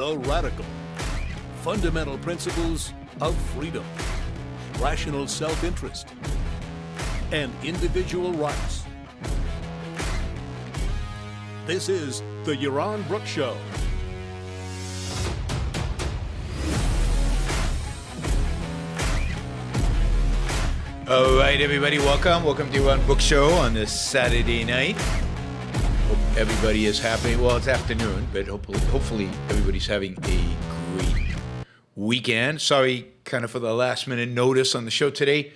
the radical, fundamental principles of freedom, rational self-interest, and individual rights. This is the Yaron Brook Show. All right, everybody, welcome. Welcome to Yaron Brook Show on this Saturday night. Hope everybody is happy. Well, it's afternoon, but hopefully everybody's having a great weekend. Sorry, kind of for the last minute notice on the show today.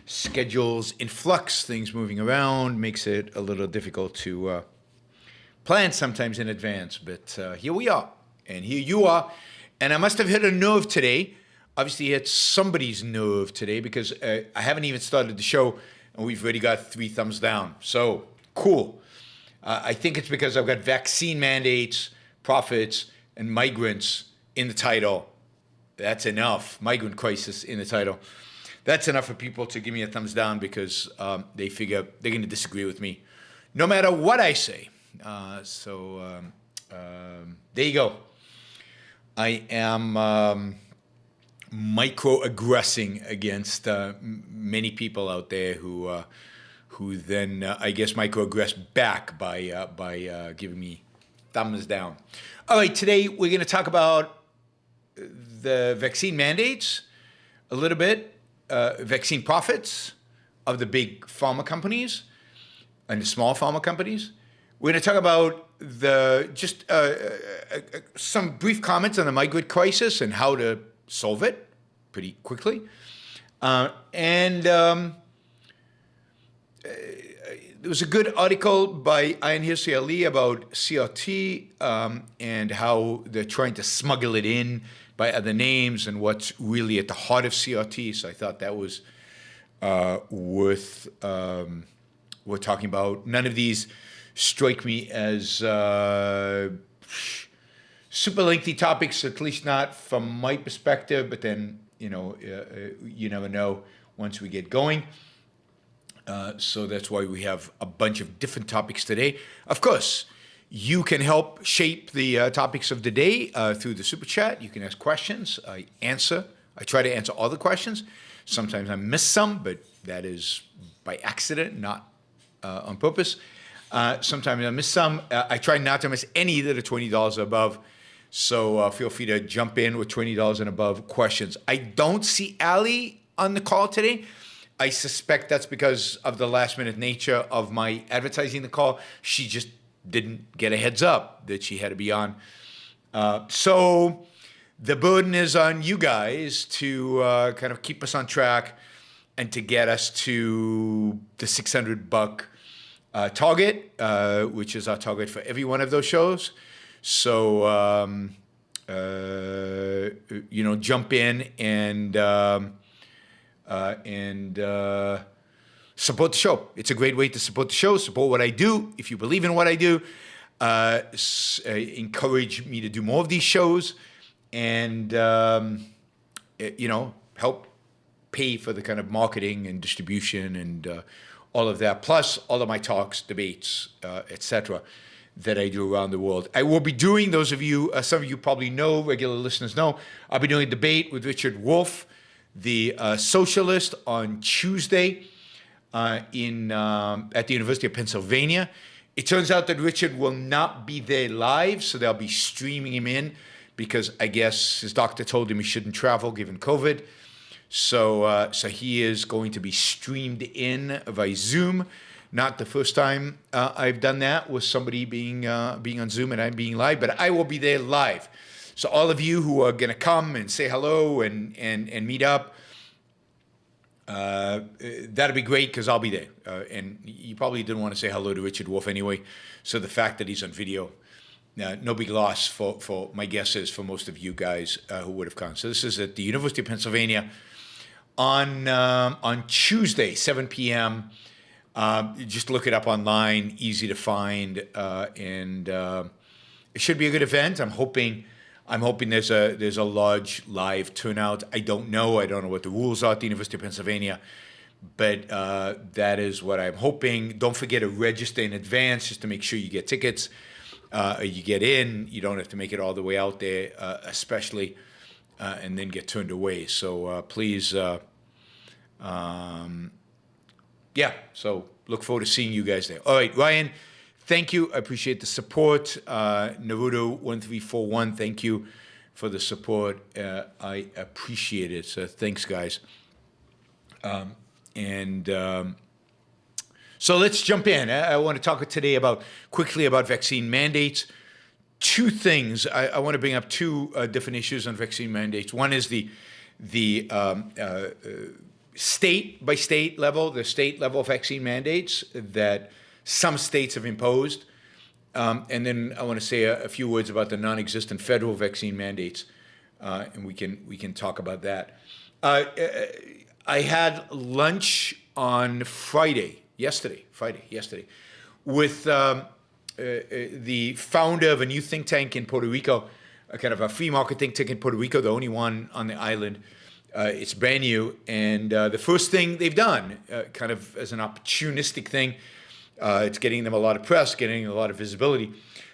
Schedules in flux, things moving around, makes it a little difficult to plan sometimes in advance. But here we are, and here you are. And I must have hit a nerve today. Obviously, hit somebody's nerve today because I haven't even started the show, and we've already got 3 thumbs down. So, cool. I think it's because I've got vaccine mandates, profits, and migrants in the title. That's enough. Migrant Crisis in the title. That's enough for people to give me a thumbs down because they figure they're going to disagree with me no matter what I say. There you go. I am microaggressing against many people out there who then I guess microaggress back by giving me thumbs down. All right, today we're going to talk about the vaccine mandates a little bit, vaccine profits of the big pharma companies and the small pharma companies. We're going to talk about some brief comments on the migrant crisis and how to solve it pretty quickly. There was a good article by Ayan Hirsi Ali about CRT and how they're trying to smuggle it in by other names and what's really at the heart of CRT. So I thought that was worth talking about. None of these strike me as super lengthy topics, at least not from my perspective, but then, you never know once we get going. So that's why we have a bunch of different topics today. Of course, you can help shape the topics of the day through the Super Chat. You can ask questions. I try to answer all the questions. Sometimes I miss some, but that is by accident, not on purpose. Sometimes I miss some. I try not to miss any that are $20 or above. So feel free to jump in with $20 and above questions. I don't see Ali on the call today. I suspect that's because of the last-minute nature of my advertising the call. She just didn't get a heads up that she had to be on. So the burden is on you guys to kind of keep us on track and to get us to the $600 target, which is our target for every one of those shows. So, jump in and support the show. It's a great way to support the show, support what I do. If you believe in what I do, encourage me to do more of these shows and, help pay for the kind of marketing and distribution and all of that, plus all of my talks, debates, etc., that I do around the world. I will be doing, those of you, some of you probably know, regular listeners know, I'll be doing a debate with Richard Wolff, the socialist, on Tuesday at the University of Pennsylvania. It turns out that Richard will not be there live, so they'll be streaming him in because I guess his doctor told him he shouldn't travel given COVID. So he is going to be streamed in via Zoom. Not the first time I've done that with somebody being on Zoom and I'm being live, but I will be there live. So all of you who are going to come and say hello and meet up, that'll be great because I'll be there. And you probably didn't want to say hello to Richard Wolff anyway. So the fact that he's on video, no big loss for my guess is for most of you guys who would have come. So this is at the University of Pennsylvania on Tuesday, 7 p.m. Just look it up online, easy to find, and it should be a good event. I'm hoping there's a large live turnout. I don't know what the rules are at the University of Pennsylvania, but that is what I'm hoping. Don't forget to register in advance just to make sure you get tickets. You get in, you don't have to make it all the way out there, especially, and then get turned away. So please, so look forward to seeing you guys there. All right, Ryan, thank you. I appreciate the support. Naruto1341, thank you for the support. I appreciate it. So thanks, guys. So let's jump in. I want to talk today quickly about vaccine mandates. Two things. I want to bring up two different issues on vaccine mandates. One is the state by state level, the state level vaccine mandates that some states have imposed. And then I want to say a few words about the non-existent federal vaccine mandates, and we can talk about that. I had lunch on yesterday, with the founder of a new think tank in Puerto Rico, a kind of a free market think tank in Puerto Rico, the only one on the island. It's brand new, and the first thing they've done, kind of as an opportunistic thing, it's getting them a lot of press, getting a lot of visibility,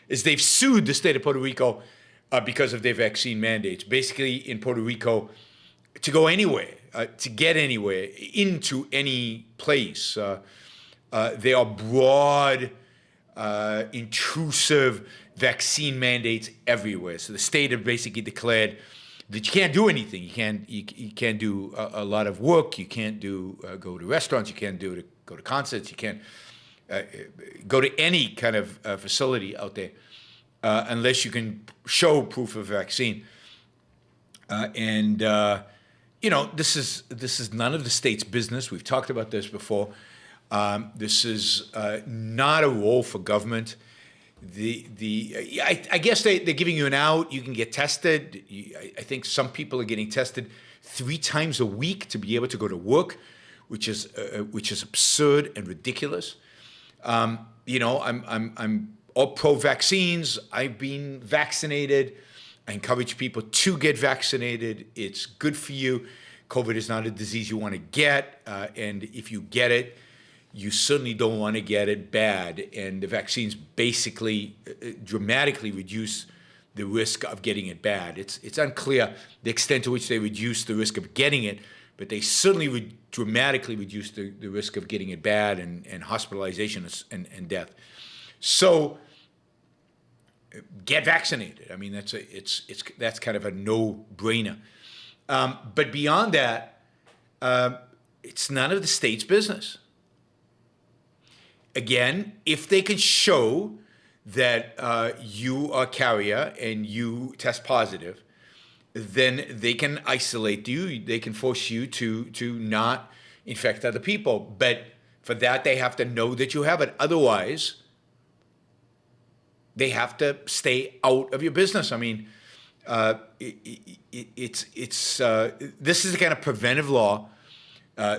is they've sued the state of Puerto Rico because of their vaccine mandates. Basically, in Puerto Rico, to go anywhere, to get anywhere, into any place, there are broad, intrusive vaccine mandates everywhere. So the state have basically declared that you can't do anything. You can't do a lot of work. You can't go to restaurants. You can't go to concerts. You can't go to any kind of facility out there unless you can show proof of vaccine. This is none of the state's business. We've talked about this before. This is not a role for government. I guess they're giving you an out. You can get tested. I think some people are getting tested 3 times a week to be able to go to work, which is absurd and ridiculous. I'm all pro vaccines. I've been vaccinated. I encourage people to get vaccinated. It's good for you. COVID is not a disease you want to get, and if you get it, you certainly don't want to get it bad. And the vaccines basically dramatically reduce the risk of getting it bad. It's unclear the extent to which they reduce the risk of getting it, but they certainly dramatically reduce the risk of getting it bad and hospitalization and death. So get vaccinated. I mean, that's kind of a no-brainer. But beyond that, it's none of the state's business. Again, if they can show that you are a carrier and you test positive, then they can isolate you. They can force you to not infect other people. But for that, they have to know that you have it. Otherwise, they have to stay out of your business. I mean, this is the kind of preventive law.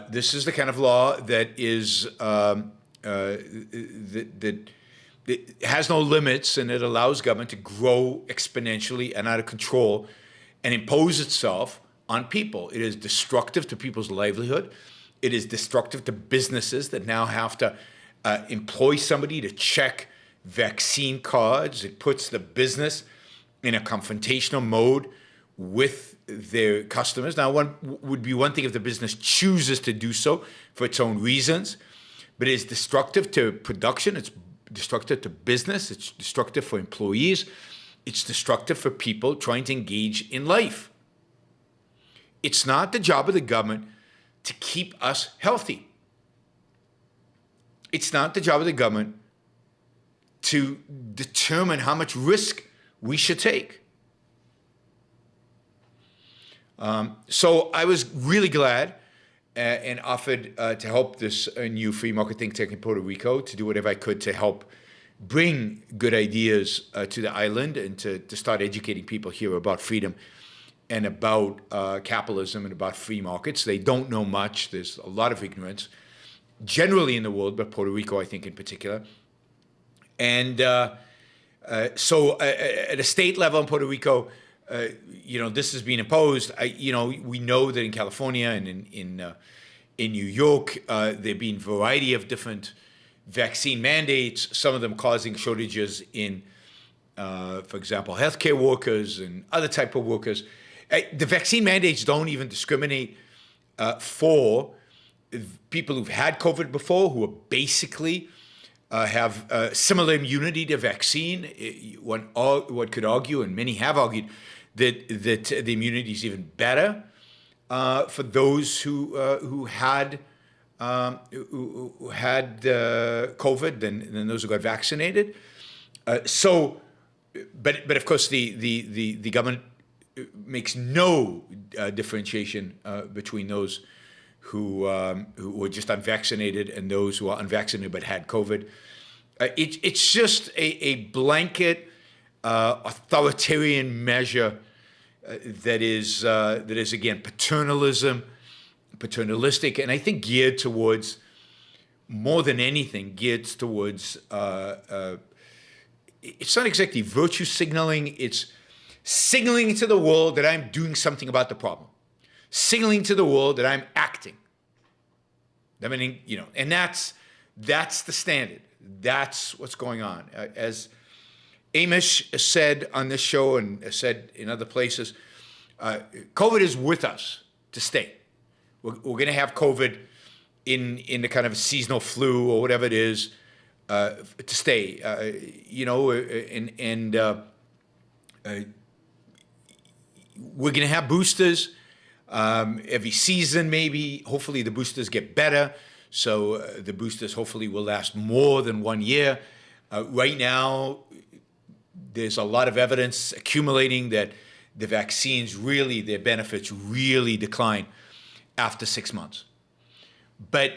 This is the kind of law that is that has no limits, and it allows government to grow exponentially and out of control and impose itself on people. It is destructive to people's livelihood. It is destructive to businesses that now have to employ somebody to check vaccine cards. It puts the business in a confrontational mode with their customers. Now, one would be one thing if the business chooses to do so for its own reasons, but it's destructive to production. It's destructive to business. It's destructive for employees. It's destructive for people trying to engage in life. It's not the job of the government to keep us healthy. It's not the job of the government to determine how much risk we should take. So I was really glad and offered to help this new free market think tank in Puerto Rico, to do whatever I could to help bring good ideas to the island and to start educating people here about freedom and about capitalism and about free markets. They don't know much. There's a lot of ignorance generally in the world, but Puerto Rico, I think, in particular. And so at a state level in Puerto Rico, this has been imposed. We know that in California and in New York, there have been a variety of different vaccine mandates, some of them causing shortages in for example, healthcare workers and other type of workers. The vaccine mandates don't even discriminate for people who've had COVID before, who are basically have similar immunity to vaccine. One could argue, and many have argued, that the immunity is even better for those who had COVID than those who got vaccinated. But of course the government makes no differentiation between those who were just unvaccinated and those who are unvaccinated but had COVID. It's just a blanket authoritarian measure that is again paternalistic, and I think geared towards, more than anything, it's not exactly virtue signaling. It's signaling to the world that I'm doing something about the problem, signaling to the world that I'm acting. I mean, and that's the standard. That's what's going on. As Amish said on this show and said in other places, COVID is with us to stay. We're going to have COVID in the kind of seasonal flu or whatever it is to stay. We're going to have boosters every season, maybe. Hopefully the boosters get better. So the boosters hopefully will last more than 1 year. Right now, there's a lot of evidence accumulating that the vaccines really, their benefits really decline after 6 months. But,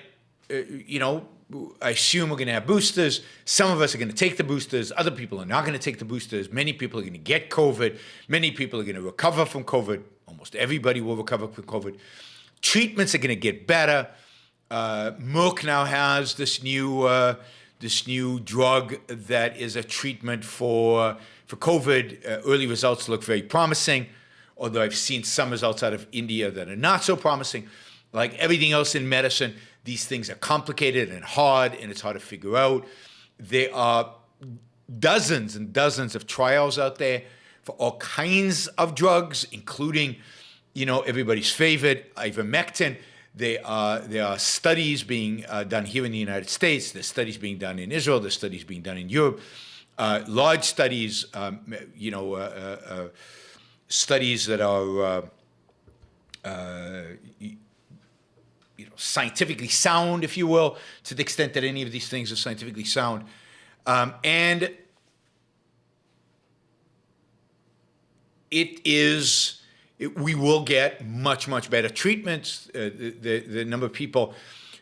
I assume we're going to have boosters. Some of us are going to take the boosters. Other people are not going to take the boosters. Many people are going to get COVID. Many people are going to recover from COVID. Almost everybody will recover from COVID. Treatments are going to get better. Merck now has this new drug that is a treatment for COVID. Early results look very promising, although I've seen some results out of India that are not so promising. Like everything else in medicine, these things are complicated and hard, and it's hard to figure out. There are dozens and dozens of trials out there for all kinds of drugs, including, everybody's favorite, ivermectin. There are studies being done here in the United States. There's studies being done in Israel. There's studies being done in Europe. Large studies, studies that are scientifically sound, if you will, to the extent that any of these things are scientifically sound. And we will get much, much better treatments. The number of people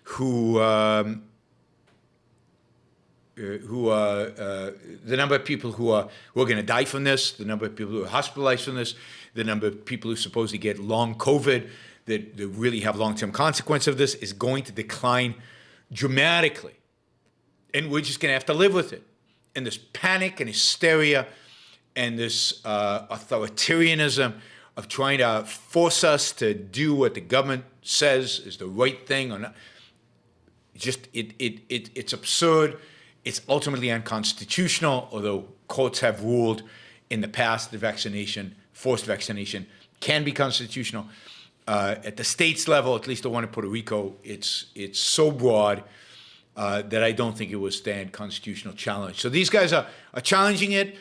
who are going to die from this, the number of people who are hospitalized from this, the number of people who supposedly get long COVID that really have long-term consequence of this is going to decline dramatically. And we're just going to have to live with it. And this panic and hysteria and this authoritarianism of trying to force us to do what the government says is the right thing or not, it's absurd. It's ultimately unconstitutional, although courts have ruled in the past that forced vaccination can be constitutional. At the states level, at least the one in Puerto Rico, it's so broad that I don't think it will stand constitutional challenge. So these guys are challenging it.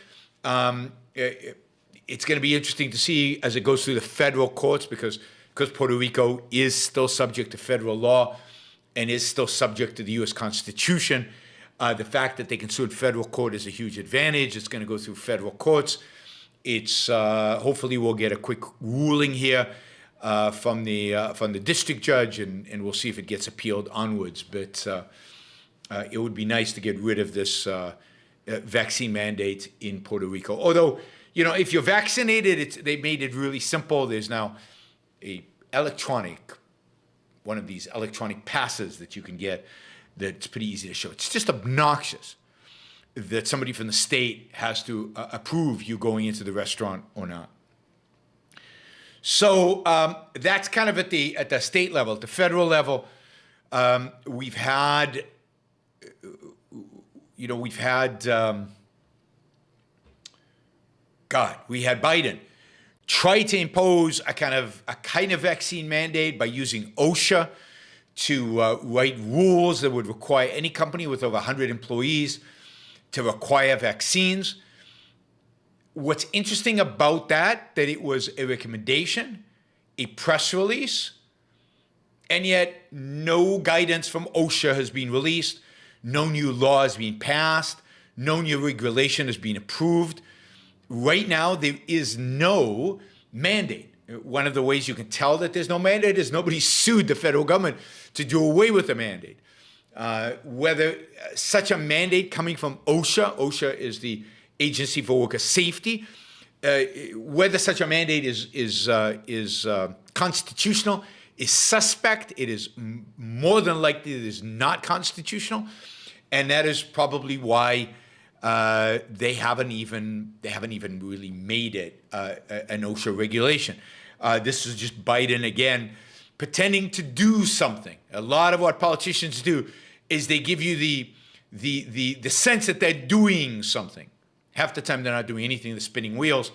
It's going to be interesting to see as it goes through the federal courts because Puerto Rico is still subject to federal law and is still subject to the U.S. Constitution. The fact that they can sue in federal court is a huge advantage. It's going to go through federal courts. It's hopefully we'll get a quick ruling here from the district judge, and we'll see if it gets appealed onwards. But it would be nice to get rid of this vaccine mandate in Puerto Rico. Although, if you're vaccinated, they made it really simple. There's now one of these electronic passes that you can get that's pretty easy to show. It's just obnoxious that somebody from the state has to approve you going into the restaurant or not. So that's kind of at the state level. At the federal level, we've had God, we had Biden try to impose a kind of vaccine mandate by using OSHA to write rules that would require any company with over 100 employees to require vaccines. What's interesting about that it was a recommendation, a press release, and yet no guidance from OSHA has been released, no new law has been passed, no new regulation has been approved. Right now, there is no mandate. One of the ways you can tell that there's no mandate is nobody sued the federal government to do away with the mandate. Whether such a mandate coming from OSHA is the Agency for Worker Safety, whether such a mandate is constitutional is suspect. It is more than likely it is not constitutional, and that is probably why they haven't even really made it an OSHA regulation. This is just Biden again pretending to do something. A lot of what politicians do is they give you the sense that they're doing something. Half the time they're not doing anything, they're spinning wheels.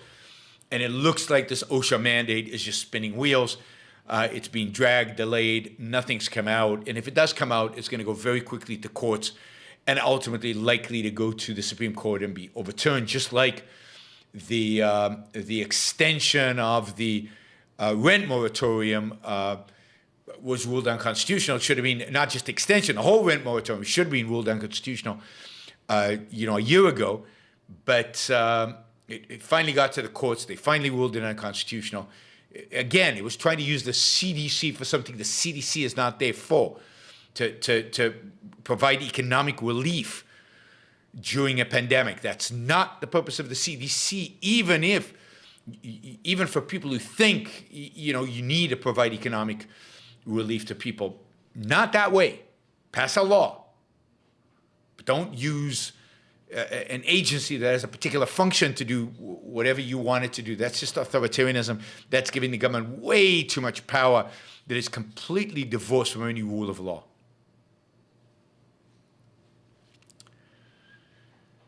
And it looks like this OSHA mandate is just spinning wheels. It's being dragged, delayed, nothing's come out. And if it does come out, it's going to go very quickly to courts and ultimately likely to go to the Supreme Court and be overturned, just like the extension of the rent moratorium was ruled unconstitutional. It should have been not just extension, the whole rent moratorium should have been ruled unconstitutional, a year ago. But it finally got to the courts. They finally ruled it unconstitutional. Again, it was trying to use the CDC for something the CDC is not there for, to provide economic relief during a pandemic. That's not the purpose of the CDC, even for people who think, you need to provide economic relief to people. Not that way. Pass a law. But don't use an agency that has a particular function to do whatever you want it to do. That's just authoritarianism. That's giving the government way too much power that is completely divorced from any rule of law.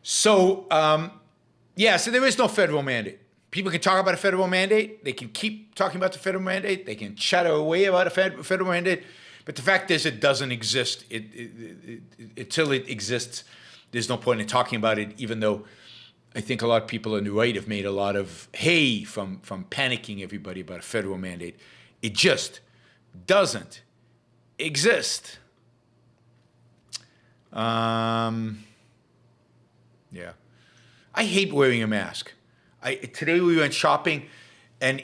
So, so there is no federal mandate. People can talk about a federal mandate. They can keep talking about the federal mandate. They can chatter away about a federal mandate. But the fact is it doesn't exist. Until it exists, there's no point in talking about it, even though I think a lot of people on the right have made a lot of hay from panicking everybody about a federal mandate. It just doesn't exist. I hate wearing a mask. Today we went shopping, and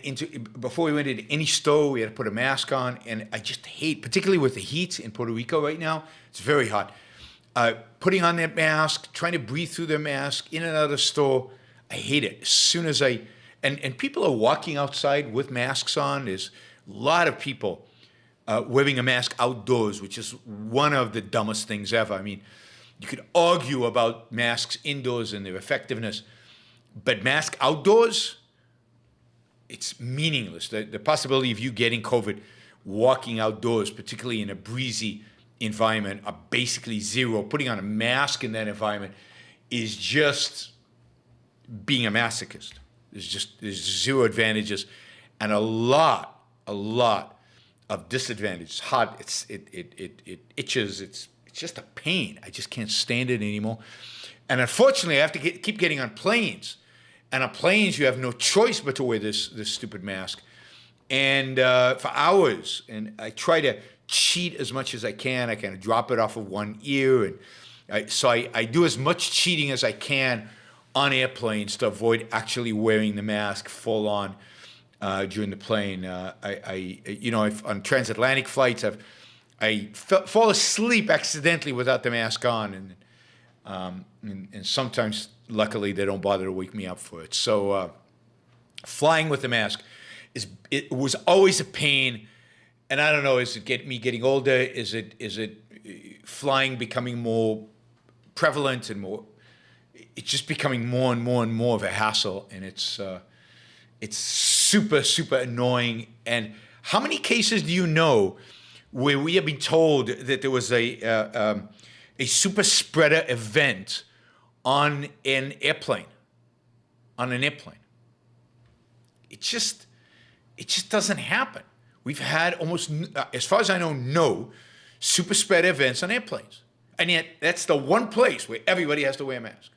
before we went into any store, we had to put a mask on, and I just hate, particularly with the heat in Puerto Rico right now, it's very hot. Putting on that mask, trying to breathe through their mask, in and out of the store, I hate it. As soon as and people are walking outside with masks on. There's a lot of people wearing a mask outdoors, which is one of the dumbest things ever. I mean, you could argue about masks indoors and their effectiveness, but mask outdoors, it's meaningless. The possibility of you getting COVID walking outdoors, particularly in a breezy environment, are basically zero. Putting on a mask in that environment is just being a masochist. There's zero advantages and a lot of disadvantages. It's hot, it itches, it's just a pain. I just can't stand it anymore. And unfortunately, I have to keep getting on planes. And on planes, you have no choice but to wear this stupid mask. And for hours, and I try to cheat as much as I can. I kind of drop it off of one ear. And I do as much cheating as I can on airplanes to avoid actually wearing the mask full on during the plane. On transatlantic flights, I fall asleep accidentally without the mask on, and sometimes, luckily, they don't bother to wake me up for it. So flying with the mask it was always a pain, and I don't know. Is it me getting older? Is it flying becoming more prevalent and more? It's just becoming more and more of a hassle, and it's super annoying. And how many cases do you know where we have been told that there was a super spreader event on an airplane? it just doesn't happen. We've had almost, as far as I know, no super spreader events on airplanes. And yet that's the one place where everybody has to wear a mask.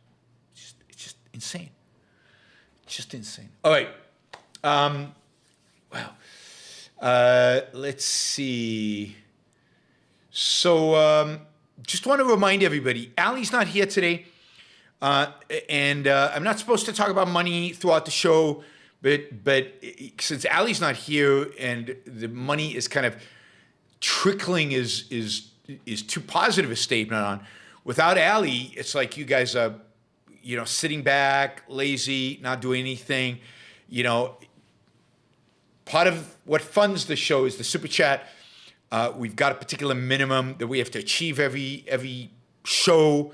It's just insane. It's just insane. All right. Let's see. So just want to remind everybody, Allie's not here today. And I'm not supposed to talk about money throughout the show, but since Allie's not here and the money is kind of trickling is too positive a statement on. Without Allie, it's like you guys are, sitting back, lazy, not doing anything. Part of what funds the show is the super chat. We've got a particular minimum that we have to achieve every show.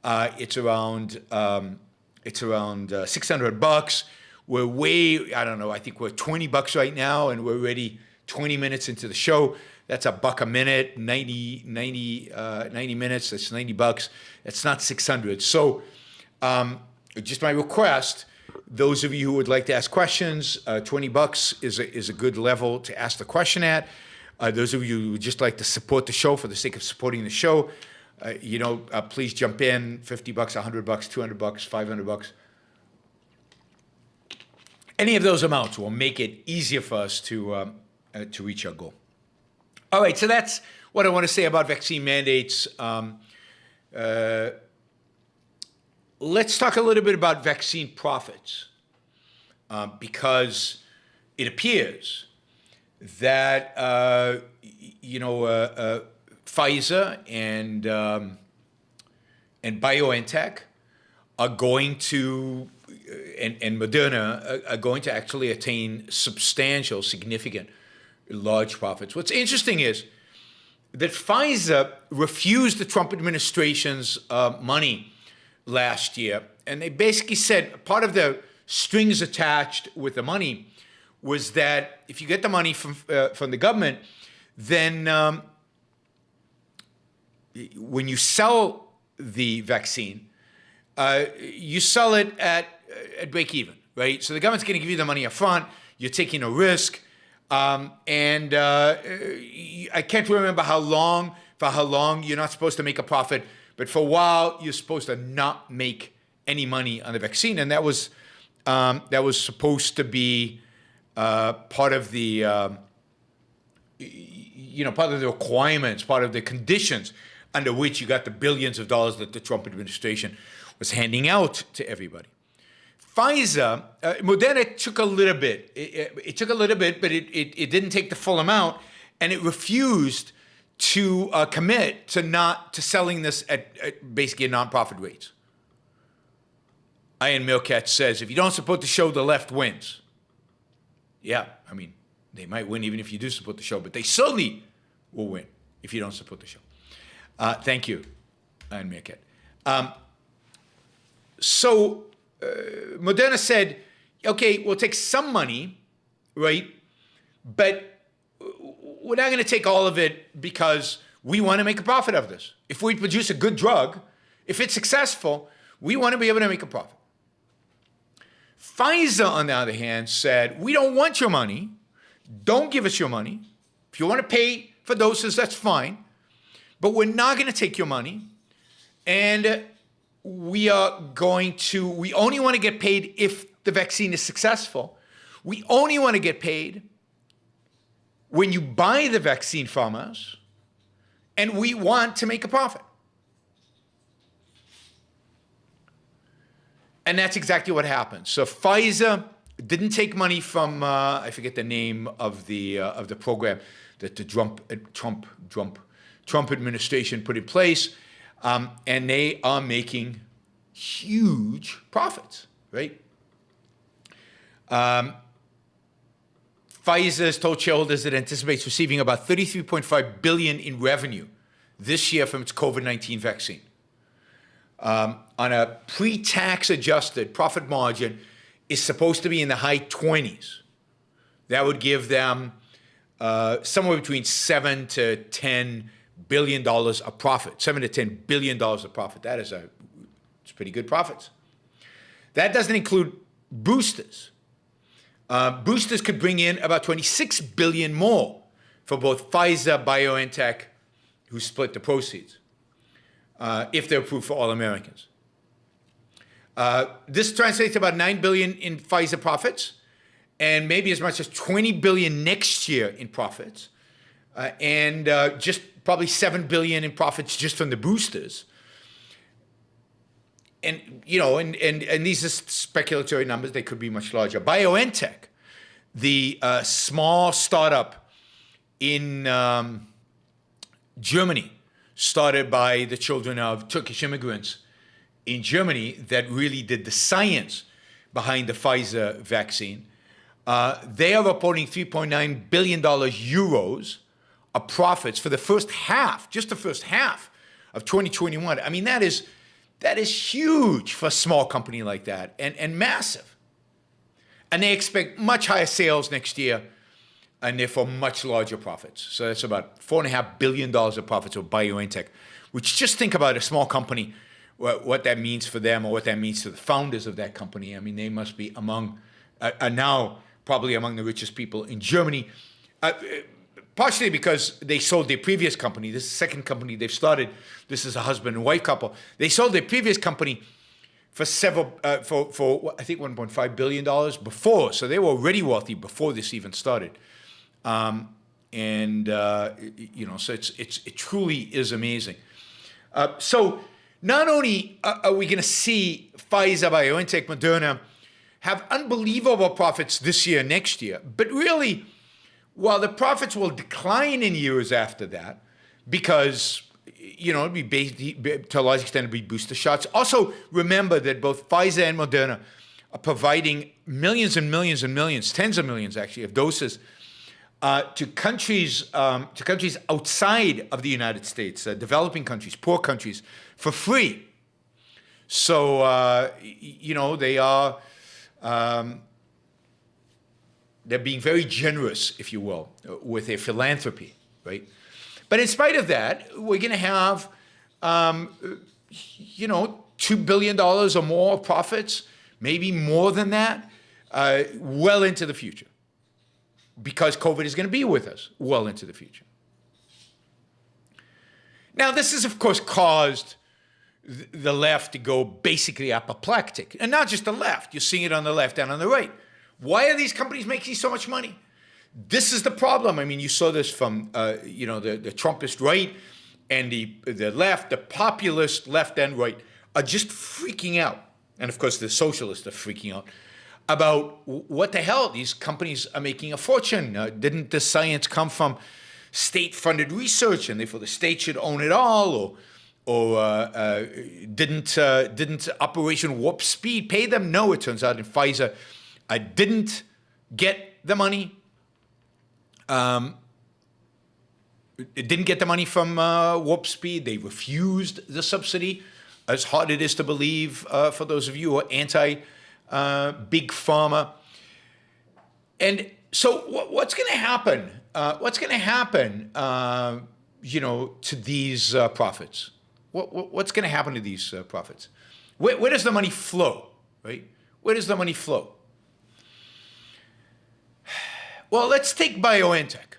It's around $600. We're I think we're $20 right now, and we're already 20 minutes into the show. That's $1 a minute, 90 minutes, that's $90. That's not 600. So just my request, those of you who would like to ask questions, $20 is a good level to ask the question at. Those of you who would just like to support the show for the sake of supporting the show, please jump in. $50, $100, $200, $500. Any of those amounts will make it easier for us to reach our goal. All right, so that's what I want to say about vaccine mandates. Let's talk a little bit about vaccine profits, because it appears that Pfizer and Bioentech are going to, and Moderna are going to actually attain substantial, significant, large profits. What's interesting is that Pfizer refused the Trump administration's money last year, and they basically said part of the strings attached with the money was that if you get the money from the government, then when you sell the vaccine, you sell it at break even, right? So the government's going to give you the money up front. You're taking a risk, and I can't remember how long. For how long you're not supposed to make a profit, but for a while you're supposed to not make any money on the vaccine, and that was supposed to be part of the part of the requirements, part of the conditions under which you got the billions of dollars that the Trump administration was handing out to everybody. Pfizer, Moderna took a little bit. It took a little bit, but it didn't take the full amount, and it refused to commit to selling this at basically nonprofit rates. Ian Milcat says, if you don't support the show, the left wins. Yeah, I mean, they might win even if you do support the show, but they certainly will win if you don't support the show. Thank you, Ian Milcat. So Moderna said, okay, we'll take some money, right? But we're not going to take all of it because we want to make a profit of this. If we produce a good drug, if it's successful, we want to be able to make a profit. Pfizer, on the other hand, said, we don't want your money. Don't give us your money. If you want to pay for doses, that's fine. But we're not going to take your money. And we only want to get paid if the vaccine is successful. We only want to get paid when you buy the vaccine from us, and we want to make a profit. And that's exactly what happened. So Pfizer didn't take money from, I forget the name of the program that the Trump administration put in place, and they are making huge profits, right? Pfizer has told shareholders it anticipates receiving about $33.5 billion in revenue this year from its COVID-19 vaccine. On a pre-tax adjusted profit margin is supposed to be in the high 20s. That would give them somewhere between $7 to $10 billion of profit. $7 to $10 billion of profit. It's pretty good profits. That doesn't include boosters. Boosters could bring in about 26 billion more for both Pfizer, BioNTech, who split the proceeds, if they're approved for all Americans. This translates to about 9 billion in Pfizer profits, and maybe as much as 20 billion next year in profits, and just probably 7 billion in profits just from the boosters. And and these are speculatory numbers. They could be much larger. BioNTech, the small startup in Germany, started by the children of Turkish immigrants in Germany, that really did the science behind the Pfizer vaccine. They are reporting $3.9 billion euros of profits for the first half, just the first half of 2021. I mean, that is huge for a small company like that, and massive. And they expect much higher sales next year, and therefore much larger profits. So that's about $4.5 billion of profits of BioNTech, which, just think about a small company, what that means for them, or what that means to the founders of that company. I mean, they must be now probably among the richest people in Germany, partially because they sold their previous company. This is the second company they've started. This is a husband and wife couple. They sold their previous company for for I think $1.5 billion before. So they were already wealthy before this even started. So it truly is amazing. So not only are we going to see Pfizer, BioNTech, Moderna have unbelievable profits this year, next year, but really, while the profits will decline in years after that, because it'd be to a large extent, it'd be booster shots. Also, remember that both Pfizer and Moderna are providing millions and millions and millions, tens of millions actually, of doses to countries outside of the United States, developing countries, poor countries, for free. So they are they're being very generous, if you will, with their philanthropy, right? But in spite of that, we're going to have $2 billion or more of profits, maybe more than that, well into the future, because COVID is going to be with us well into the future. Now, this has, of course, caused the left to go basically apoplectic. And not just the left. You're seeing it on the left and on the right. Why are these companies making so much money? This is the problem. I mean, you saw this from, the Trumpist right and the left, the populist left and right are just freaking out. And, of course, the socialists are freaking out about what the hell. These companies are making a fortune. Didn't the science come from state-funded research, and therefore the state should own it all? Or didn't Operation Warp Speed pay them? No, it turns out in Pfizer didn't get the money. It didn't get the money from Warp Speed. They refused the subsidy, as hard it is to believe for those of you who are anti-big pharma. And so what's going to happen? What's going to happen, to these profits? What's going to happen to these profits? Where does the money flow, right? Where does the money flow? Well, let's take BioNTech.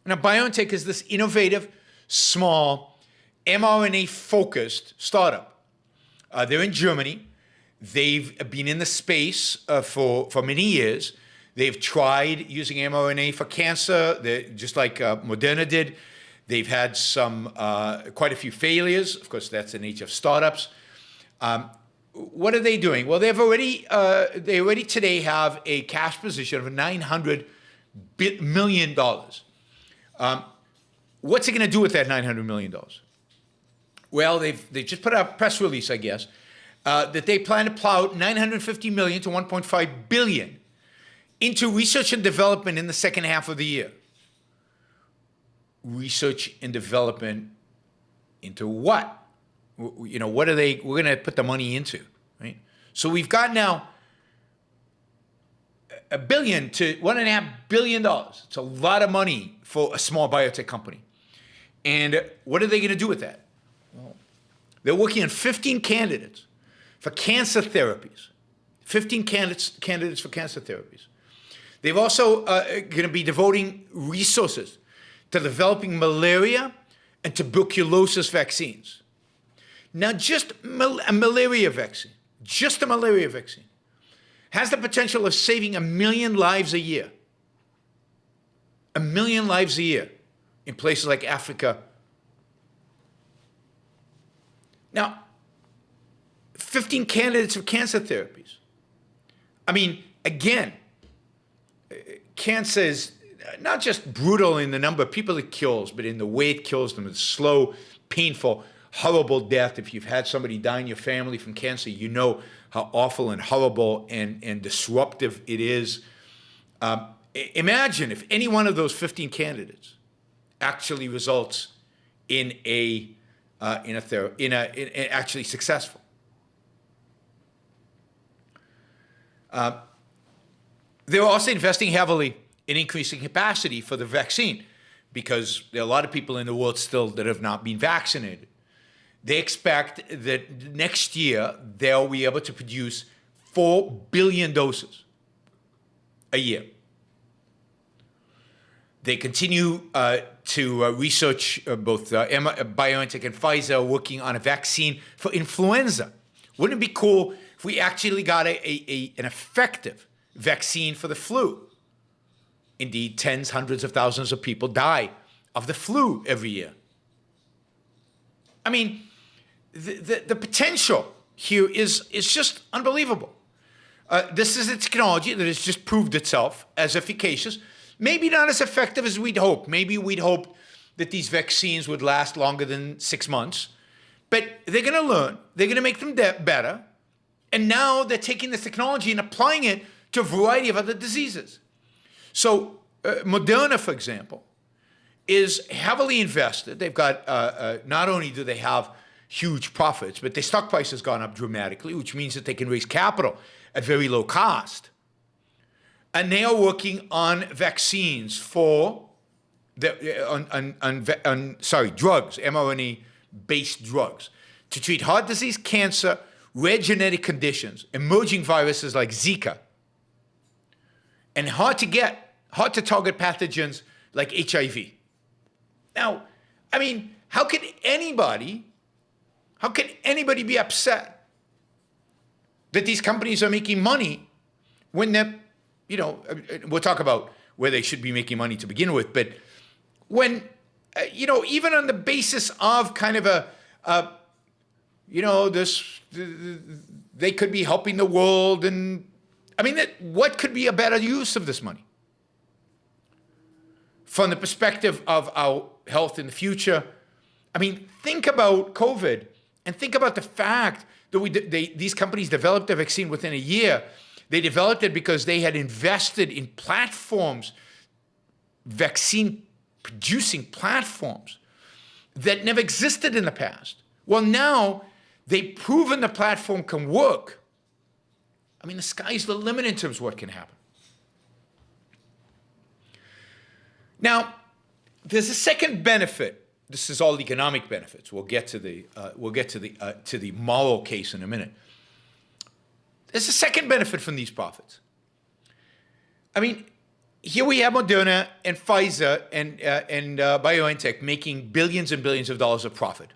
Now, BioNTech is this innovative, small, mRNA-focused startup. They're in Germany. They've been in the space for many years. They've tried using mRNA for cancer, just like Moderna did. They've had quite a few failures. Of course, that's the nature of startups. What are they doing? Well, they already today have a cash position of $900 million. What's it going to do with that $900 million? Well, they just put out a press release, I guess, that they plan to plow $950 million to $1.5 billion into research and development in the second half of the year. Research and development into what? What are we're going to put the money into, right? So we've got now $1 billion to $1.5 billion. It's a lot of money for a small biotech company. And what are they going to do with that? Well, they're working on 15 candidates for cancer therapies. 15 candidates for cancer therapies. They're also going to be devoting resources to developing malaria and tuberculosis vaccines. Now, just a malaria vaccine, has the potential of saving 1 million lives a year. 1 million lives a year in places like Africa. Now, 15 candidates of cancer therapies. I mean, again, cancer is not just brutal in the number of people it kills, but in the way it kills them. It's slow, painful, horrible death. If you've had somebody die in your family from cancer, you know how awful and horrible and disruptive it is. Imagine if any one of those 15 candidates actually results in actually successful. They're also investing heavily in increasing capacity for the vaccine because there are a lot of people in the world still that have not been vaccinated. They expect that next year they'll be able to produce 4 billion doses a year. They continue to research, both Bioentech and Pfizer are working on a vaccine for influenza. Wouldn't it be cool if we actually got an effective vaccine for the flu? Indeed, tens, hundreds of thousands of people die of the flu every year. I mean, the potential here is just unbelievable. This is a technology that has just proved itself as efficacious. Maybe not as effective as we'd hope. Maybe we'd hoped that these vaccines would last longer than 6 months. But they're going to learn. They're going to make them better. And now they're taking this technology and applying it to a variety of other diseases. So Moderna, for example, is heavily invested. They've got, not only do they have huge profits, but their stock price has gone up dramatically, which means that they can raise capital at very low cost. And they are working on vaccines for drugs, mRNA-based drugs, to treat heart disease, cancer, rare genetic conditions, emerging viruses like Zika, and hard to target pathogens like HIV. Now, I mean, how can anybody be upset that these companies are making money when they're, we'll talk about where they should be making money to begin with, but when, even on the basis of kind of they could be helping the world, and I mean, what could be a better use of this money? From the perspective of our health in the future, I mean, think about COVID and think about the fact that these companies developed a vaccine within a year. They developed it because they had invested in platforms, vaccine-producing platforms that never existed in the past. Well, now they've proven the platform can work. I mean, the sky's the limit in terms of what can happen. Now, there's a second benefit. This is all economic benefits. We'll get to the moral case in a minute. There's a second benefit from these profits. I mean, here we have Moderna and Pfizer and Bioentech making billions and billions of dollars of profit.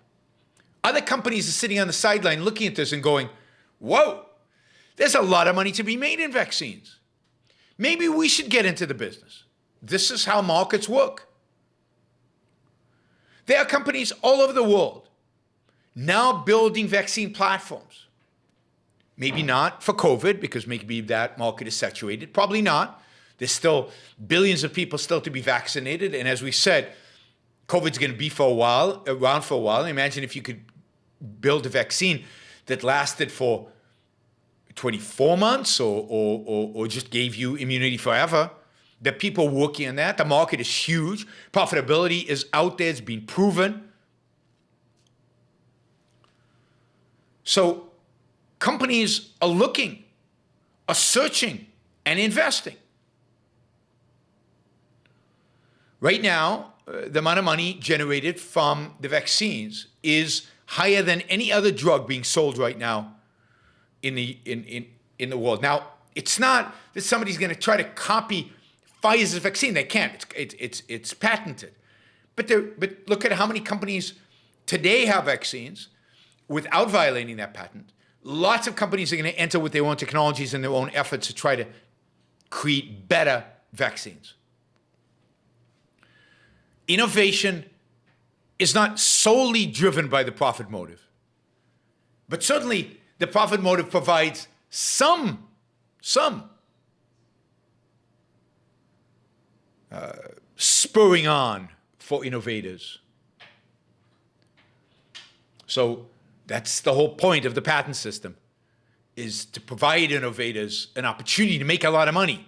Other companies are sitting on the sideline looking at this and going, whoa, there's a lot of money to be made in vaccines. Maybe we should get into the business. This is how markets work. There are companies all over the world now building vaccine platforms. Maybe not for COVID, because maybe that market is saturated. Probably not. There's still billions of people still to be vaccinated. And as we said, COVID's going to be around for a while. Imagine if you could build a vaccine that lasted for 24 months or just gave you immunity forever. There are people working on that. The market is huge. Profitability is out there. It's been proven. So companies are looking, are searching, and investing. Right now, the amount of money generated from the vaccines is higher than any other drug being sold right now in the world. Now, it's not that somebody's going to try to copy Pfizer's vaccine. They can't. It's patented. But look at how many companies today have vaccines without violating that patent. Lots of companies are going to enter with their own technologies and their own efforts to try to create better vaccines. Innovation is not solely driven by the profit motive, but certainly the profit motive provides some spurring on for innovators. So that's the whole point of the patent system, is to provide innovators an opportunity to make a lot of money,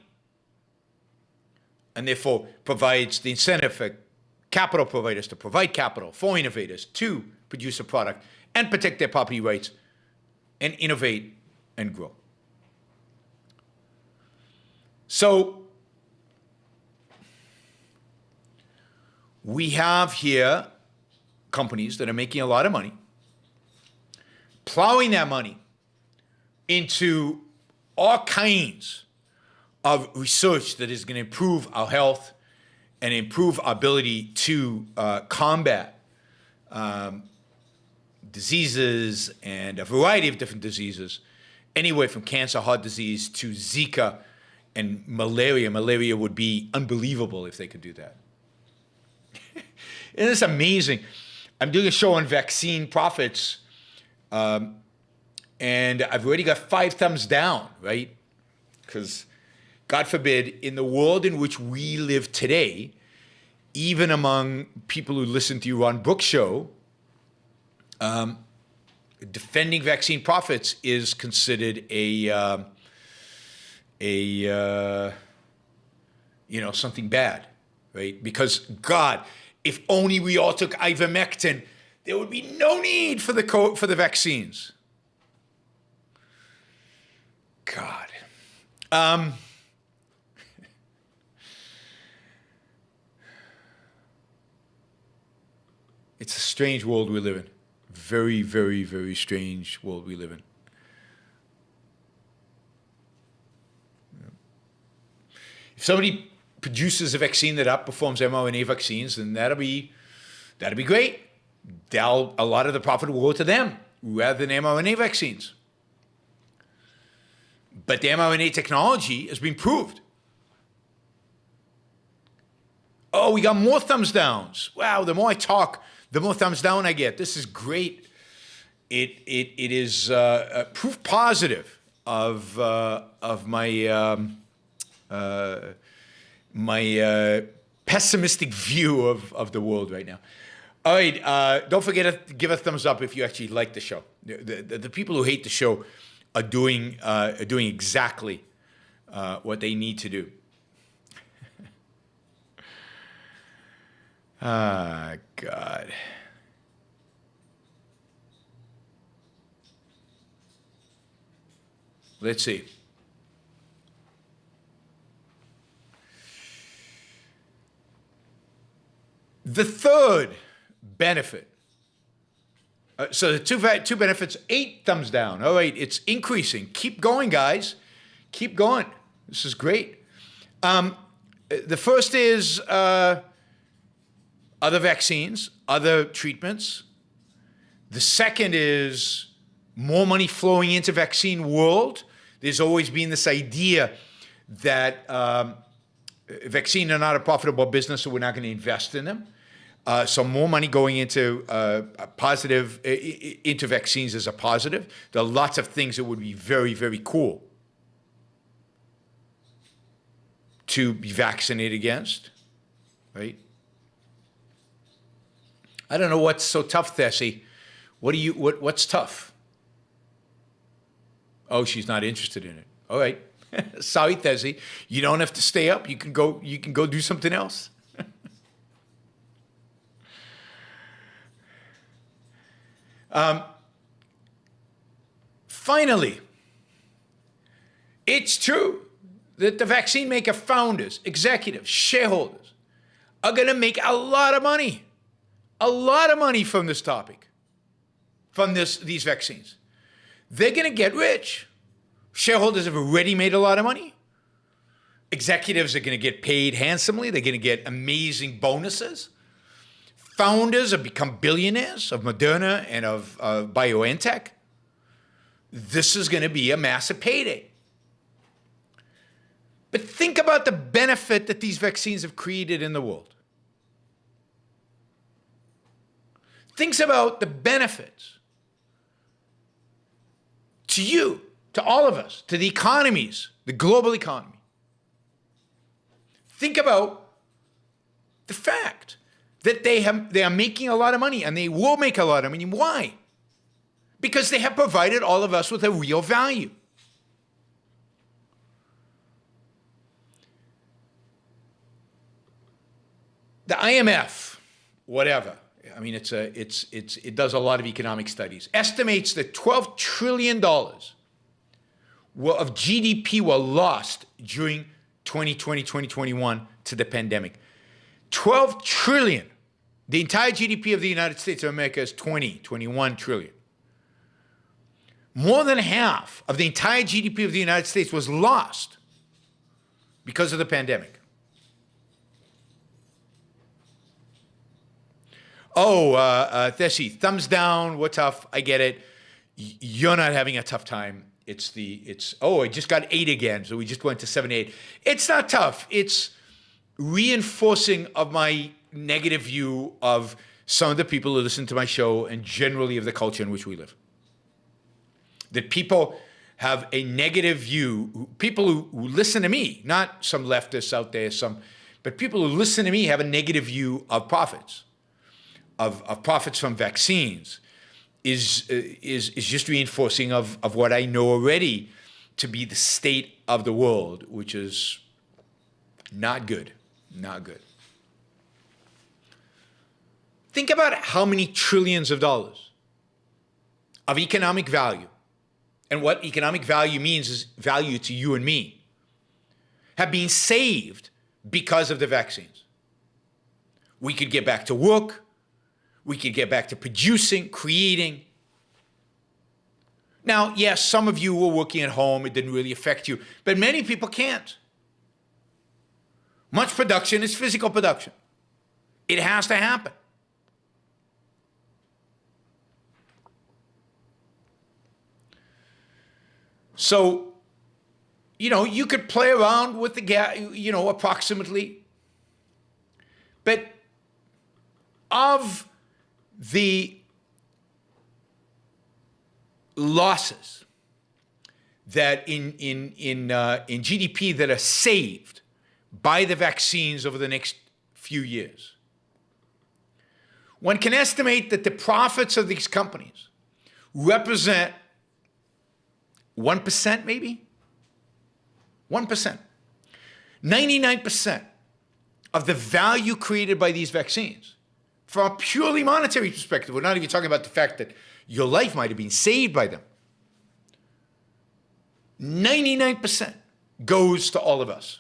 and therefore provides the incentive for capital providers to provide capital for innovators to produce a product and protect their property rights and innovate and grow. So we have here companies that are making a lot of money, plowing that money into all kinds of research that is going to improve our health and improve our ability to combat diseases and a variety of different diseases, anywhere from cancer, heart disease, to Zika and malaria. Malaria would be unbelievable if they could do that. Isn't this amazing? I'm doing a show on vaccine profits, and I've already got 5 thumbs down, right? Because, God forbid, in the world in which we live today, even among people who listen to Yaron Brook show, defending vaccine profits is considered something bad, right? Because, God, if only we all took ivermectin, there would be no need for the vaccines. God. It's a strange world we live in. Very, very, very strange world we live in. If somebody produces a vaccine that outperforms mRNA vaccines, then that'll be great. A lot of the profit will go to them rather than mRNA vaccines. But the mRNA technology has been proved. Oh, we got more thumbs downs. Wow, the more I talk, the more thumbs down I get. This is great. It is proof positive of my my pessimistic view of the world right now. All right, don't forget to give a thumbs up if you actually like the show. The people who hate the show are doing exactly what they need to do. Ah, God. Let's see. The third benefit. So the two benefits, 8 thumbs down. All right, it's increasing. Keep going, guys. Keep going. This is great. The first is other vaccines, other treatments. The second is more money flowing into vaccine world. There's always been this idea that vaccines are not a profitable business, so we're not going to invest in them. So more money going into into vaccines is a positive. There are lots of things that would be very, very cool to be vaccinated against, right? I don't know what's so tough, Thessie. What's tough? Oh, she's not interested in it. All right. Sorry, Thessie. You don't have to stay up. You can go do something else. Finally, it's true that the vaccine maker founders, executives, shareholders are going to make a lot of money from this topic, from these vaccines. They're going to get rich. Shareholders have already made a lot of money. Executives are going to get paid handsomely. They're going to get amazing bonuses. Founders have become billionaires of Moderna and of Bioentech. This is going to be a massive payday. But think about the benefit that these vaccines have created in the world. Think about the benefits to you, to all of us, to the economies, the global economy. Think about the fact that they are making a lot of money, and they will make a lot of money. Why? Because they have provided all of us with a real value. The IMF, whatever, I mean, it does a lot of economic studies, estimates that $12 trillion of GDP were lost during 2020, 2021 to the pandemic. 12 trillion. The entire GDP of the United States of America is 21 trillion. More than half of the entire GDP of the United States was lost because of the pandemic. Thessi, thumbs down, we're tough, I get it. You're not having a tough time. I just got 8 again, so we just went to 7, 8. It's not tough. It's reinforcing of my negative view of some of the people who listen to my show and generally of the culture in which we live. That people have a negative view, people who listen to me, not some leftists out there, but people who listen to me have a negative view of profits. Of profits from vaccines is just reinforcing of what I know already to be the state of the world, which is not good, not good. Think about how many trillions of dollars of economic value, and what economic value means is value to you and me, have been saved because of the vaccines. We could get back to work. We could get back to producing, creating. Now, yes, some of you were working at home. It didn't really affect you. But many people can't. Much production is physical production. It has to happen. So, you could play around with the gap, approximately. But of the losses that in GDP that are saved by the vaccines over the next few years, one can estimate that the profits of these companies represent 1%, maybe 1%. 99% of the value created by these vaccines. From a purely monetary perspective, we're not even talking about the fact that your life might have been saved by them. 99% goes to all of us.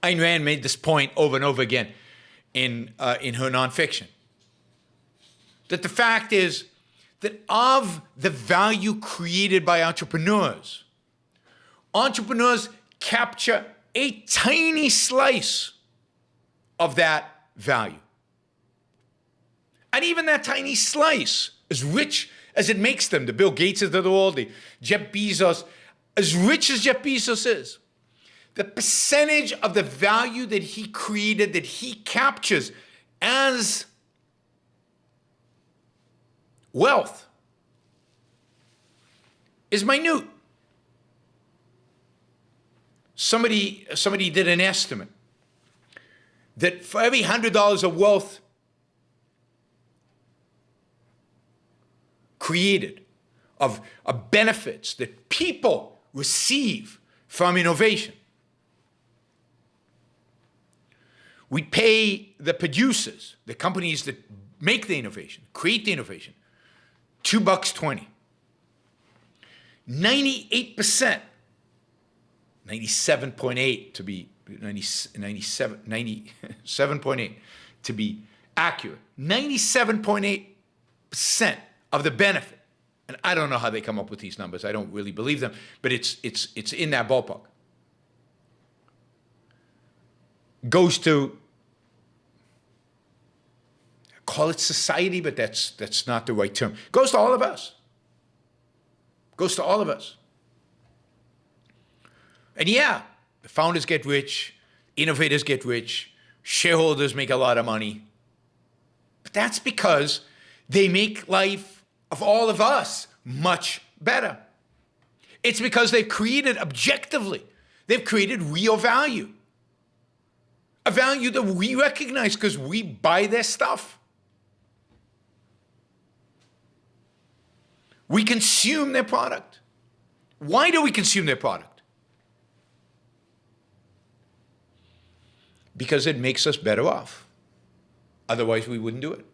Ayn Rand made this point over and over again in her nonfiction. That the fact is that of the value created by entrepreneurs capture a tiny slice of that value. And even that tiny slice, as rich as it makes them, the Bill Gates of the world, the Jeff Bezos, as rich as Jeff Bezos is, the percentage of the value that he created, that he captures as wealth is minute. Somebody did an estimate that for every $100 of wealth created, of benefits that people receive from innovation, we pay the producers, the companies that make the innovation, create the innovation, $2.20. 98%, 97.8 to be 97.8 to be accurate. 97.8% of the benefit, and I don't know how they come up with these numbers. I don't really believe them, but it's in that ballpark. goes to, call it society, but that's not the right term. Goes to all of us. Goes to all of us. And yeah, the founders get rich, innovators get rich, shareholders make a lot of money. But that's because they make life of all of us much better. It's because they've created objectively, they've created real value. A value that we recognize because we buy their stuff. We consume their product. Why do we consume their product? Because it makes us better off. Otherwise, we wouldn't do it.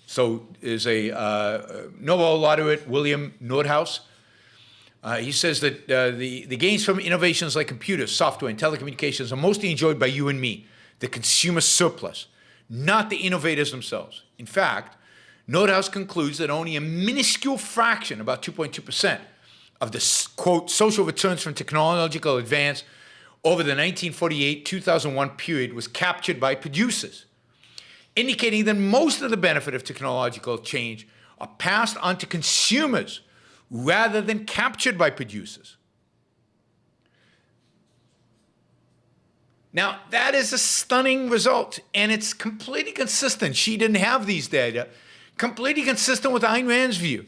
So there's a Nobel laureate, William Nordhaus. He says that the gains from innovations like computers, software, and telecommunications are mostly enjoyed by you and me, the consumer surplus, not the innovators themselves. In fact, Nordhaus concludes that only a minuscule fraction, about 2.2%, of the, quote, social returns from technological advance over the 1948-2001 period was captured by producers, indicating that most of the benefit of technological change are passed on to consumers rather than captured by producers. Now, that is a stunning result, and it's completely consistent. She didn't have these data, completely consistent with Ayn Rand's view,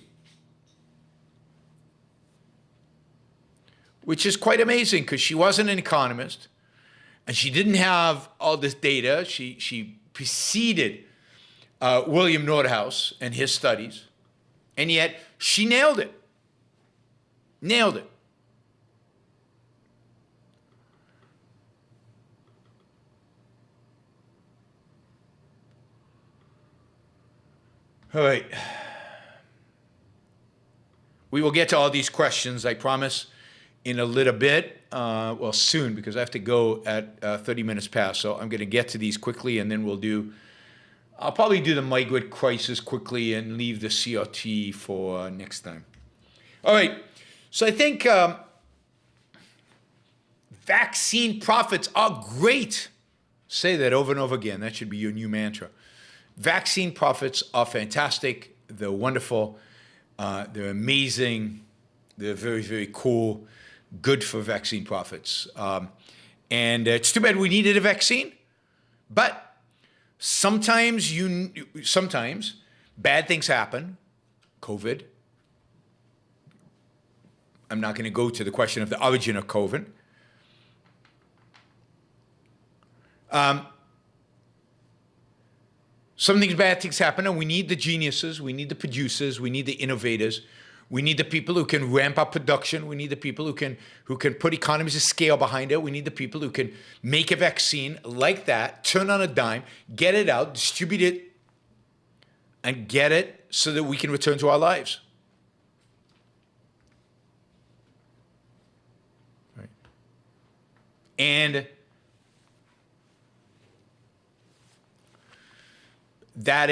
which is quite amazing because she wasn't an economist, and she didn't have all this data. She preceded William Nordhaus and his studies, and yet she nailed it. Nailed it. All right. We will get to all these questions, I promise, in a little bit. Well, soon, because I have to go at 30 minutes past. So I'm going to get to these quickly, and then I'll probably do the Migrant Crisis quickly and leave the CRT for next time. All right. So I think vaccine profits are great. Say that over and over again. That should be your new mantra. Vaccine profits are fantastic. They're wonderful. They're amazing. They're very, very cool. Good for vaccine profits. And it's too bad we needed a vaccine. But sometimes bad things happen. COVID. I'm not going to go to the question of the origin of COVID. Some things, bad things happen, and we need the geniuses, we need the producers, we need the innovators, we need the people who can ramp up production, we need the people who can put economies of scale behind it, we need the people who can make a vaccine like that, turn on a dime, get it out, distribute it, and get it so that we can return to our lives. Right. And that's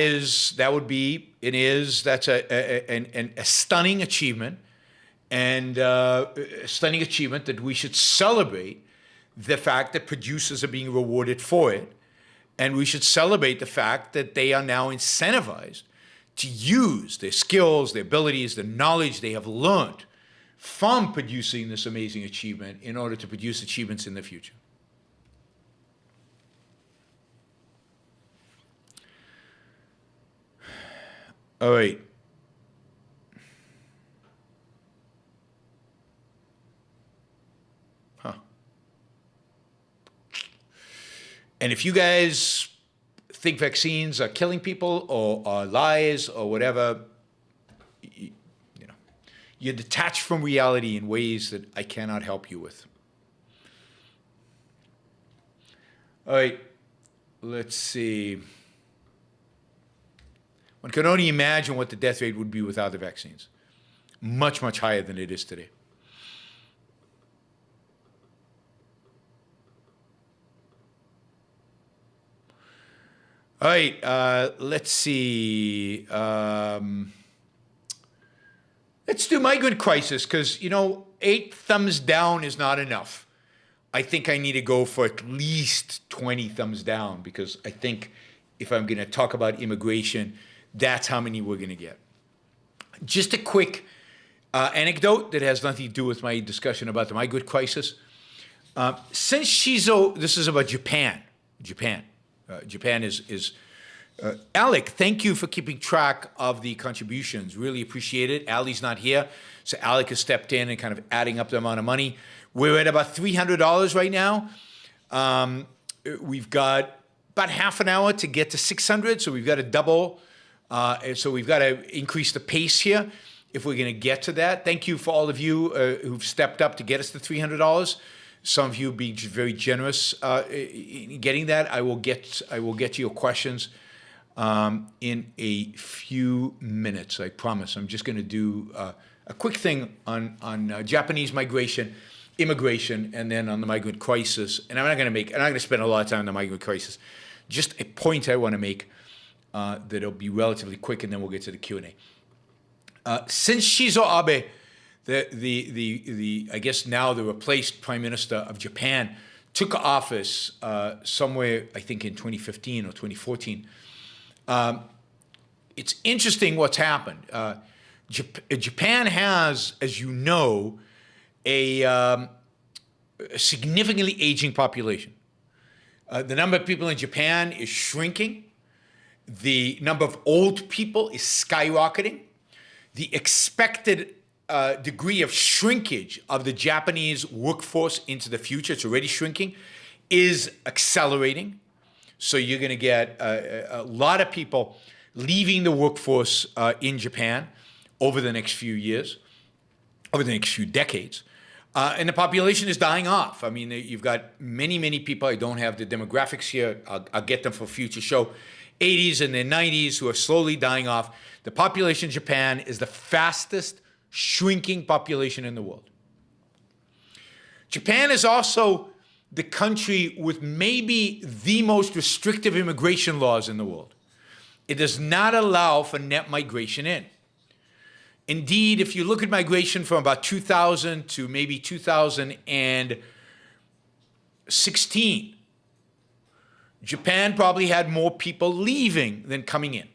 a stunning achievement, and a stunning achievement that we should celebrate the fact that producers are being rewarded for it, and we should celebrate the fact that they are now incentivized to use their skills, their abilities, the knowledge they have learned from producing this amazing achievement in order to produce achievements in the future. All right. And if you guys think vaccines are killing people or are lies or whatever, you're detached from reality in ways that I cannot help you with. All right. Let's see. One can only imagine what the death rate would be without the vaccines. Much, much higher than it is today. All right, let's see. Let's do Migrant Crisis, because, 8 thumbs down is not enough. I think I need to go for at least 20 thumbs down, because I think if I'm going to talk about immigration, that's how many we're going to get. Just a quick anecdote that has nothing to do with my discussion about the migrant crisis. Since Shizo, this is about Japan. Japan is Alec, thank you for keeping track of the contributions. Really appreciate it. Ali's not here, so Alec has stepped in and kind of adding up the amount of money. We're at about $300 right now. We've got about half an hour to get to 600, so we've got to double. So we've got to increase the pace here if we're going to get to that. Thank you for all of you who've stepped up to get us to $300. Some of you being very generous in getting that. I will get to your questions in a few minutes. I promise. I'm just going to do a quick thing on Japanese immigration, and then on the migrant crisis. And I'm not going to spend a lot of time on the migrant crisis. Just a point I want to make that'll be relatively quick, and then we'll get to the Q&A. Since Shinzo Abe, I guess now the replaced Prime Minister of Japan, took office somewhere, I think in 2015 or 2014, it's interesting what's happened. Japan has, as you know, a significantly aging population. The number of people in Japan is shrinking. The number of old people is skyrocketing. The expected degree of shrinkage of the Japanese workforce into the future, it's already shrinking, is accelerating. So you're going to get a lot of people leaving the workforce in Japan over the next few years, over the next few decades. And the population is dying off. I mean, you've got many, many people. I don't have the demographics here. I'll get them for a future show. 80s and then 90s who are slowly dying off. The population in Japan is the fastest shrinking population in the world. Japan is also the country with maybe the most restrictive immigration laws in the world. It does not allow for net migration in. Indeed, if you look at migration from about 2000 to maybe 2016, Japan probably had more people leaving than coming in.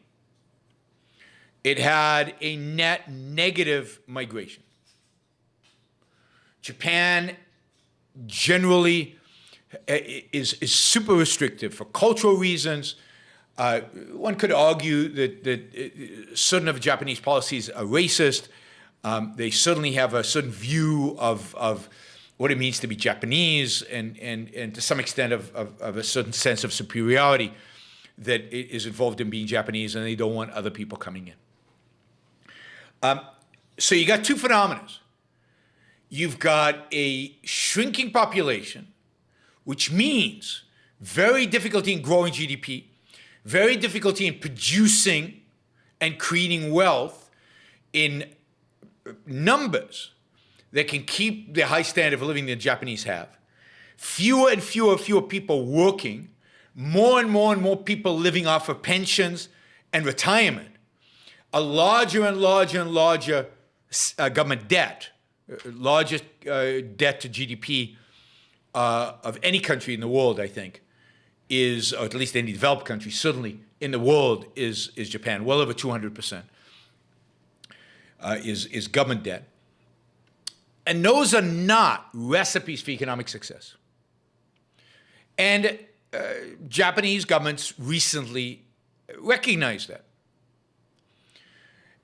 It had a net negative migration. Japan generally is super restrictive for cultural reasons. One could argue that certain of Japanese policies are racist. They certainly have a certain view of what it means to be Japanese, and to some extent of a certain sense of superiority that is involved in being Japanese, and they don't want other people coming in. So you got two phenomena. You've got a shrinking population, which means very difficulty in growing GDP, very difficulty in producing and creating wealth in numbers that can keep the high standard of living the Japanese have. Fewer and fewer people working, more and more people living off of pensions and retirement, a larger and larger government debt, largest debt to GDP of any country in the world, I think, is, or at least any developed country, certainly in the world, is Japan. Well over 200% is government debt. And those are not recipes for economic success. And Japanese governments recently recognized that.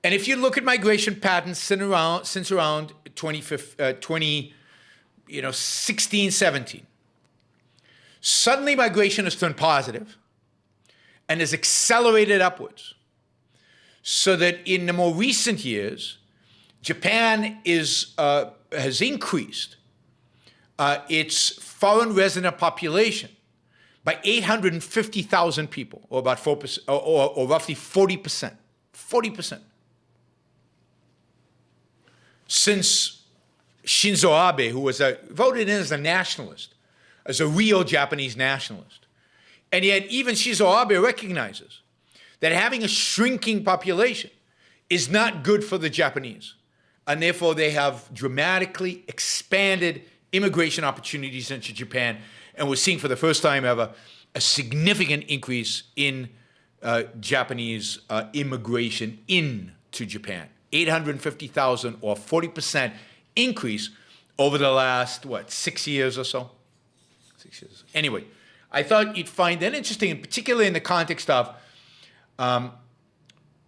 And if you look at migration patterns since around 2016, 17, suddenly migration has turned positive and has accelerated upwards, so that in the more recent years, Japan has increased its foreign resident population by 850,000 people, or about 4%, or roughly 40%. 40%. Since Shinzo Abe, who was voted in as a nationalist, as a real Japanese nationalist. And yet even Shinzo Abe recognizes that having a shrinking population is not good for the Japanese. and therefore they have dramatically expanded immigration opportunities into Japan. And we're seeing for the first time ever a significant increase in Japanese immigration into Japan. 850,000 or 40% increase over the last, 6 years or so? 6 years. Anyway, I thought you'd find that interesting, and particularly in the context of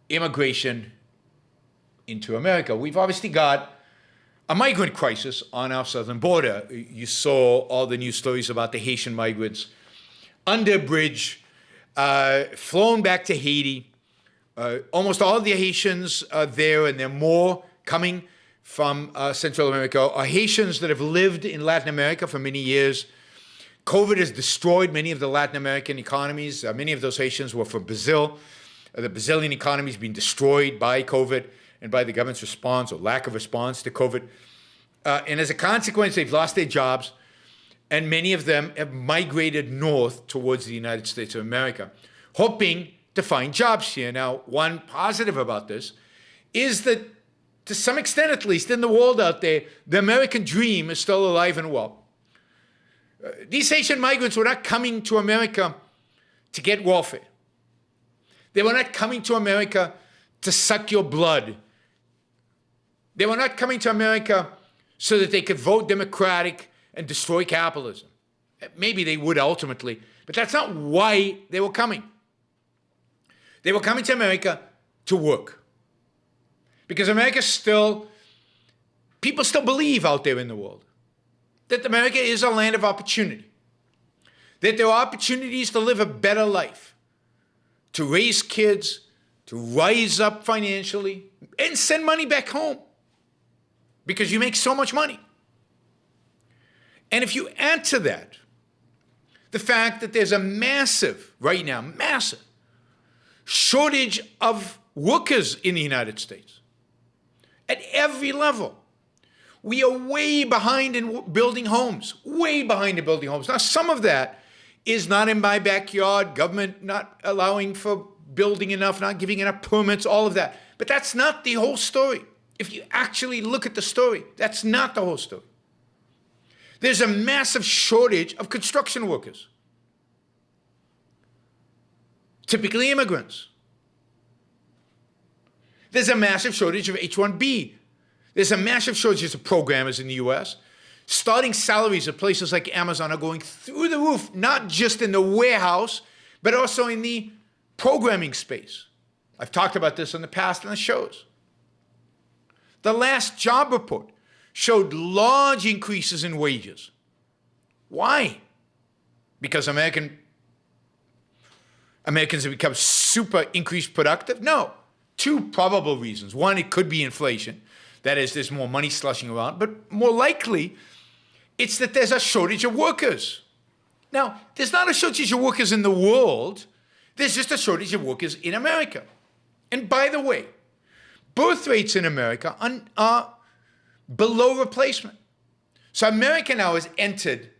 immigration into America. We've obviously got a migrant crisis on our southern border. You saw all the news stories about the Haitian migrants under a bridge, flown back to Haiti. Almost all of the Haitians are there, and there are more coming from Central America, are Haitians that have lived in Latin America for many years. COVID has destroyed many of the Latin American economies. Many of those Haitians were from Brazil. The Brazilian economy has been destroyed by COVID and by the government's response or lack of response to COVID. And as a consequence, they've lost their jobs, and many of them have migrated north towards the United States of America, hoping to find jobs here. Now, one positive about this is that, to some extent at least, in the world out there, the American dream is still alive and well. These Haitian migrants were not coming to America to get welfare. They were not coming to America to suck your blood. They were not coming to America so that they could vote Democratic and destroy capitalism. Maybe they would ultimately, but that's not why they were coming. They were coming to America to work. Because America still, people still believe out there in the world that America is a land of opportunity, that there are opportunities to live a better life, to raise kids, to rise up financially, and send money back home because you make so much money. And if you add to that the fact that there's a massive, right now, massive shortage of workers in the United States at every level. We are way behind in building homes, way behind in building homes. Now, some of that is not in my backyard, government not allowing for building enough, not giving enough permits, all of that. But that's not the whole story. If you actually look at the story, that's not the whole story. There's a massive shortage of construction workers, typically immigrants. There's a massive shortage of H-1B. There's a massive shortage of programmers in the U.S. Starting salaries at places like Amazon are going through the roof, not just in the warehouse, but also in the programming space. I've talked about this in the past in the shows. The last job report showed large increases in wages. Why? Because Americans have become super increased productive? No. Two probable reasons. One, it could be inflation. That is, there's more money slushing around. But more likely, it's that there's a shortage of workers. Now, there's not a shortage of workers in the world. There's just a shortage of workers in America. And by the way, birth rates in America are below replacement. So America now has entered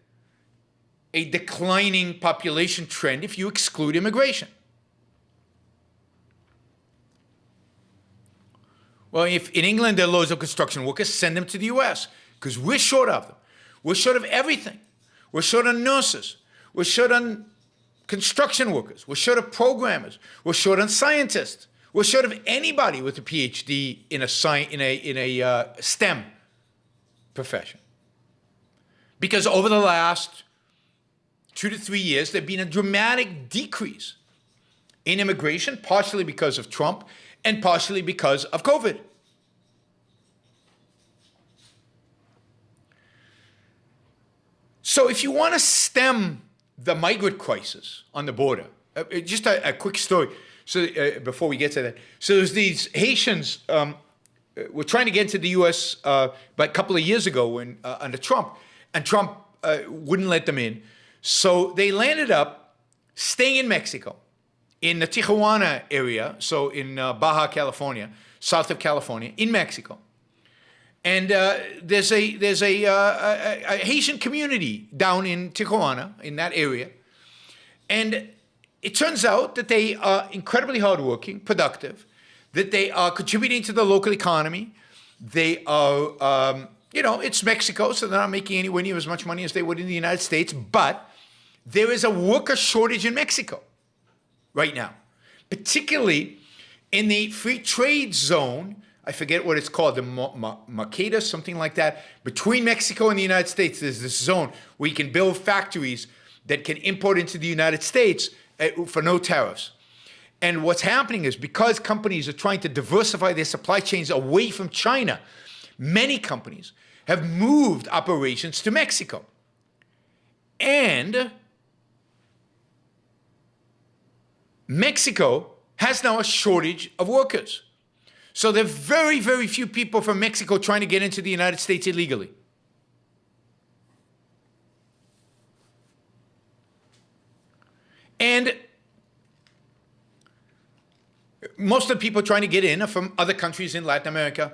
a declining population trend if you exclude immigration. Well, if in England there are loads of construction workers, send them to the US, because we're short of them. We're short of everything. We're short on nurses. We're short on construction workers. We're short of programmers. We're short on scientists. We're short of anybody with a PhD in a STEM profession. Because over the last 2 to 3 years, there's been a dramatic decrease in immigration, partially because of Trump and partially because of COVID. So if you want to stem the migrant crisis on the border, just a quick story. So before we get to that, so there's these Haitians were trying to get into the U.S. But a couple of years ago when under Trump, and Trump wouldn't let them in. So they landed up staying in Mexico, in the Tijuana area, so in Baja California, south of California, in Mexico. And there's a Haitian community down in Tijuana, in that area. And it turns out that they are incredibly hardworking, productive, that they are contributing to the local economy, They are, it's Mexico, so they're not making anywhere near as much money as they would in the United States, but there is a worker shortage in Mexico right now, particularly in the free trade zone. I forget what it's called, the Mercado, something like that. Between Mexico and the United States, there's this zone where you can build factories that can import into the United States for no tariffs. And what's happening is because companies are trying to diversify their supply chains away from China, many companies have moved operations to Mexico. And Mexico has now a shortage of workers. So there are very, very few people from Mexico trying to get into the United States illegally. And most of the people trying to get in are from other countries in Latin America.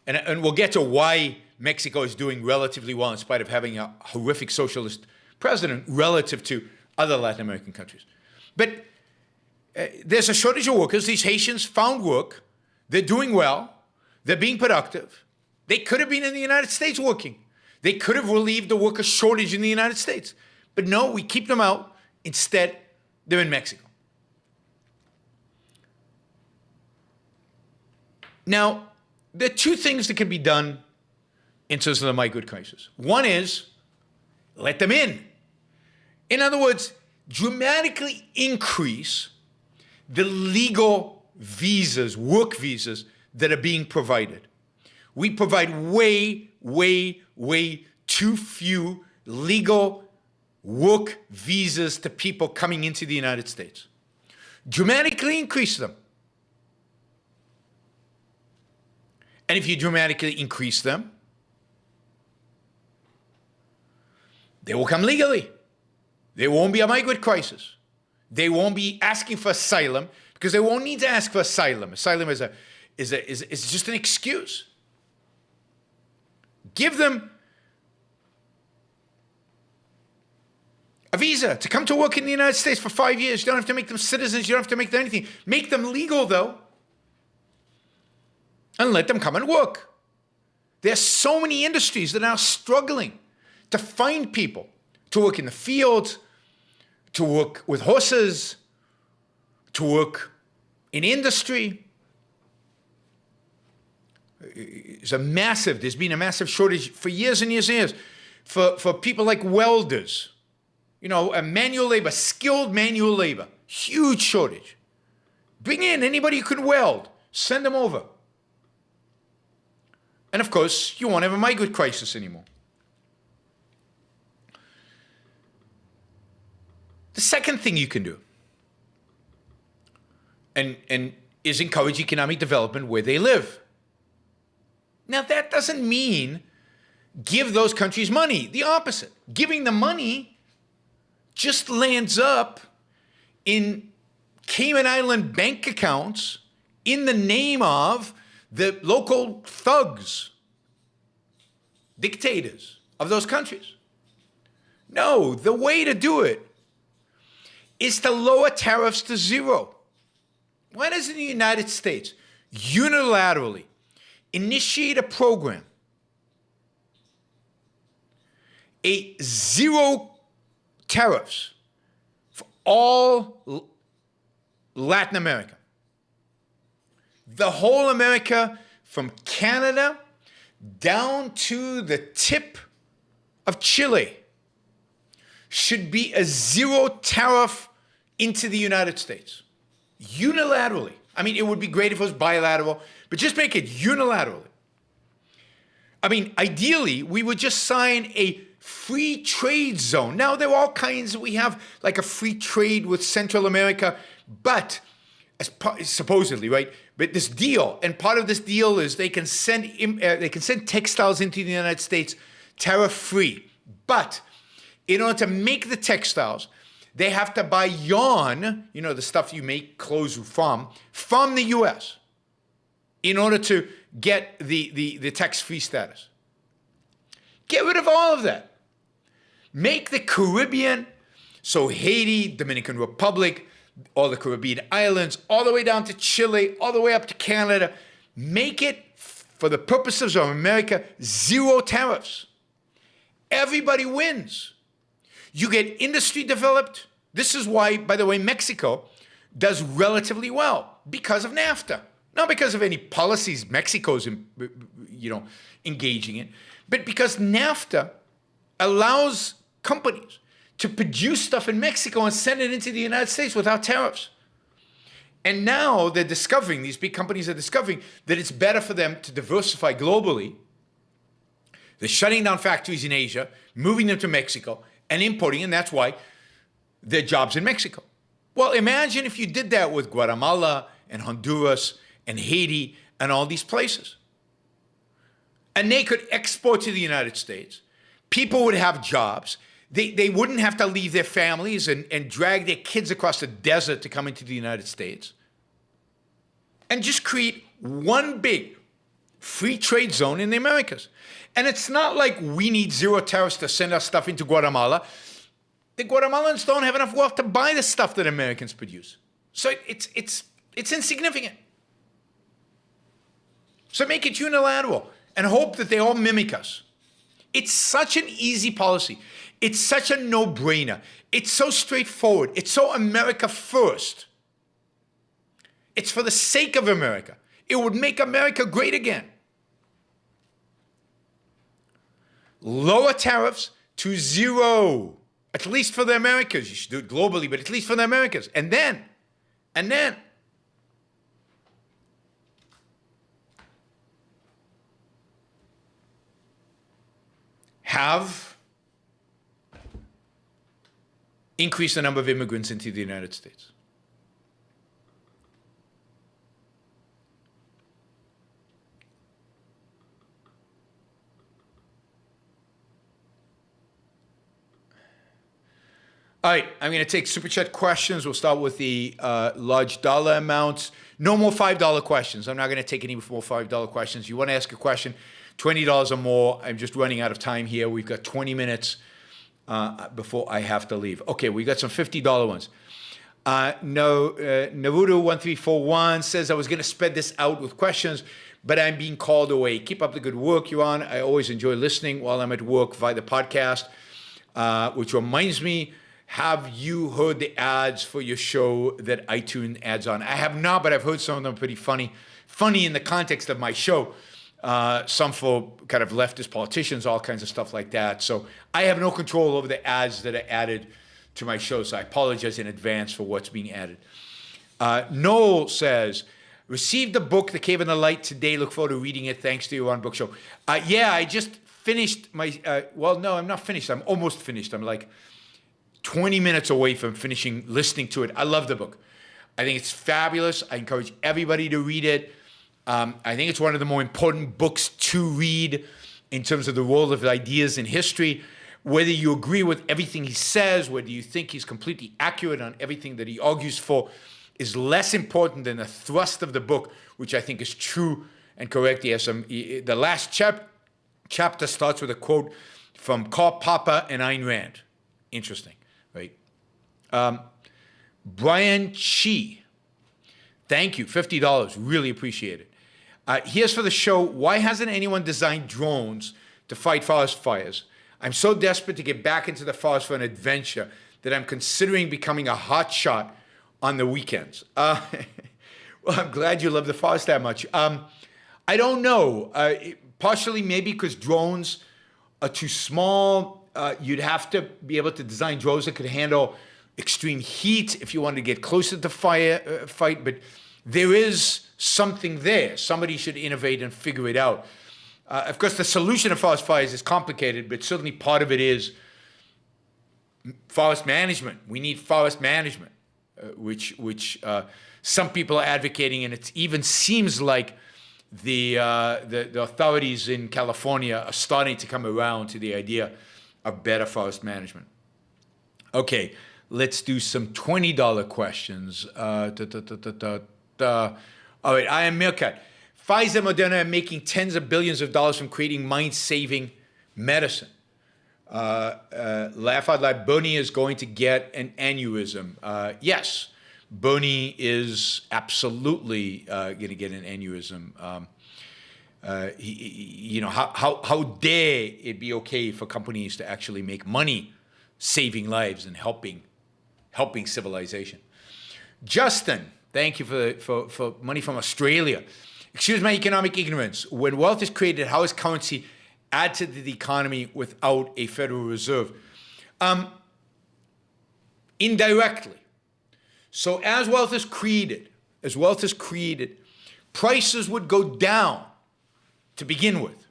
And we'll get to why Mexico is doing relatively well in spite of having a horrific socialist president relative to other Latin American countries. But there's a shortage of workers. These Haitians found work. They're doing well. They're being productive. They could have been in the United States working. They could have relieved the worker shortage in the United States. But no, we keep them out. Instead, they're in Mexico. Now, there are two things that can be done in terms of the migrant crisis. One is let them in. In other words, dramatically increase the legal visas, work visas that are being provided. We provide way, way, way too few legal work visas to people coming into the United States. Dramatically increase them. And if you dramatically increase them, they will come legally. There won't be a migrant crisis. They won't be asking for asylum because they won't need to ask for asylum. Asylum is just an excuse. Give them a visa to come to work in the United States for 5 years. You don't have to make them citizens. You don't have to make them anything. Make them legal, though, and let them come and work. There are so many industries that are now struggling to find people to work in the fields, to work with horses, to work in industry. There's been a massive shortage for years and years and years for people like welders, manual labor, skilled manual labor, huge shortage. Bring in anybody who can weld, send them over. And of course, you won't have a migrant crisis anymore. The second thing you can do and is encourage economic development where they live. Now, that doesn't mean give those countries money. The opposite. Giving them money just lands up in Cayman Island bank accounts in the name of the local thugs, dictators of those countries. No, the way to do it is to lower tariffs to zero. Why doesn't the United States unilaterally initiate a program, a zero tariffs for all Latin America? The whole America, from Canada down to the tip of Chile, should be a zero tariff into the United States. Unilaterally. I mean, it would be great if it was bilateral, but just make it unilaterally. I mean, ideally, we would just sign a free trade zone. Now, there are all kinds. We have like a free trade with Central America, but supposedly, right? But this deal, and part of this deal is they can send textiles into the United States tariff-free. But in order to make the textiles, they have to buy yarn, the stuff you make clothes from the U.S. in order to get the tax-free status. Get rid of all of that. Make the Caribbean, so Haiti, Dominican Republic, all the Caribbean islands, all the way down to Chile, all the way up to Canada, make it for the purposes of America, zero tariffs. Everybody wins. You get industry developed. This is why, by the way, Mexico does relatively well because of NAFTA. Not because of any policies Mexico's, engaging in, but because NAFTA allows companies to produce stuff in Mexico and send it into the United States without tariffs. And now they're discovering, these big companies are discovering that it's better for them to diversify globally. They're shutting down factories in Asia, moving them to Mexico, and importing, and that's why there are jobs in Mexico. Well, imagine if you did that with Guatemala and Honduras and Haiti and all these places. And they could export to the United States. People would have jobs. They wouldn't have to leave their families and drag their kids across the desert to come into the United States. And just create one big free trade zone in the Americas. And it's not like we need zero tariffs to send our stuff into Guatemala. The Guatemalans don't have enough wealth to buy the stuff that Americans produce. So it's insignificant. So make it unilateral and hope that they all mimic us. It's such an easy policy. It's such a no-brainer. It's so straightforward. It's so America first. It's for the sake of America. It would make America great again. Lower tariffs to zero, at least for the Americas. You should do it globally, but at least for the Americas. And then, have increased the number of immigrants into the United States. All right, I'm going to take Super Chat questions. We'll start with the large dollar amounts. No more $5 questions. I'm not going to take any more $5 questions. You want to ask a question, $20 or more. I'm just running out of time here. We've got 20 minutes before I have to leave. Okay, we got some $50 ones. Naruto1341 says, I was going to spread this out with questions, but I'm being called away. Keep up the good work, Yaron. I always enjoy listening while I'm at work via the podcast, which reminds me, have you heard the ads for your show that iTunes adds on? I have not, but I've heard some of them pretty funny. Funny in the context of my show. Some for kind of leftist politicians, all kinds of stuff like that. So I have no control over the ads that are added to my show, so I apologize in advance for what's being added. Noel says, received the book, The Cave and the Light, today. Look forward to reading it. Thanks to Yaron Book Show. Yeah, I just finished my, well, no, I'm not finished. I'm almost finished. I'm like 20 minutes away from finishing listening to it. I love the book. I think it's fabulous. I encourage everybody to read it. I think it's one of the more important books to read in terms of the role of ideas in history. Whether you agree with everything he says, whether you think he's completely accurate on everything that he argues for, is less important than the thrust of the book, which I think is true and correct. He has the last chapter starts with a quote from Karl Popper and Ayn Rand. Interesting, right? Brian Chi, thank you, $50, really appreciate it. Here's for the show, why hasn't anyone designed drones to fight forest fires? I'm so desperate to get back into the forest for an adventure that I'm considering becoming a hotshot on the weekends. Well, I'm glad you love the forest that much. I don't know, partially maybe because drones are too small. You'd have to be able to design drones that could handle extreme heat if you wanted to get closer to fight, but there is something there. Somebody should innovate and figure it out. Of course, the solution to forest fires is complicated, but certainly part of it is forest management. We need forest management, which some people are advocating, and it even seems like the authorities in California are starting to come around to the idea of better forest management. Okay, let's do some $20 questions. All right, I am Meerkat. Pfizer and Moderna are making tens of billions of dollars from creating mind-saving medicine. Laugh out loud, Bernie is going to get an aneurysm. Yes, Bernie is absolutely going to get an aneurysm. How dare it be okay for companies to actually make money saving lives and helping civilization? Justin, thank you for money from Australia. Excuse my economic ignorance. When wealth is created, how is currency add to the economy without a Federal Reserve? Indirectly. So as wealth is created, prices would go down to begin with.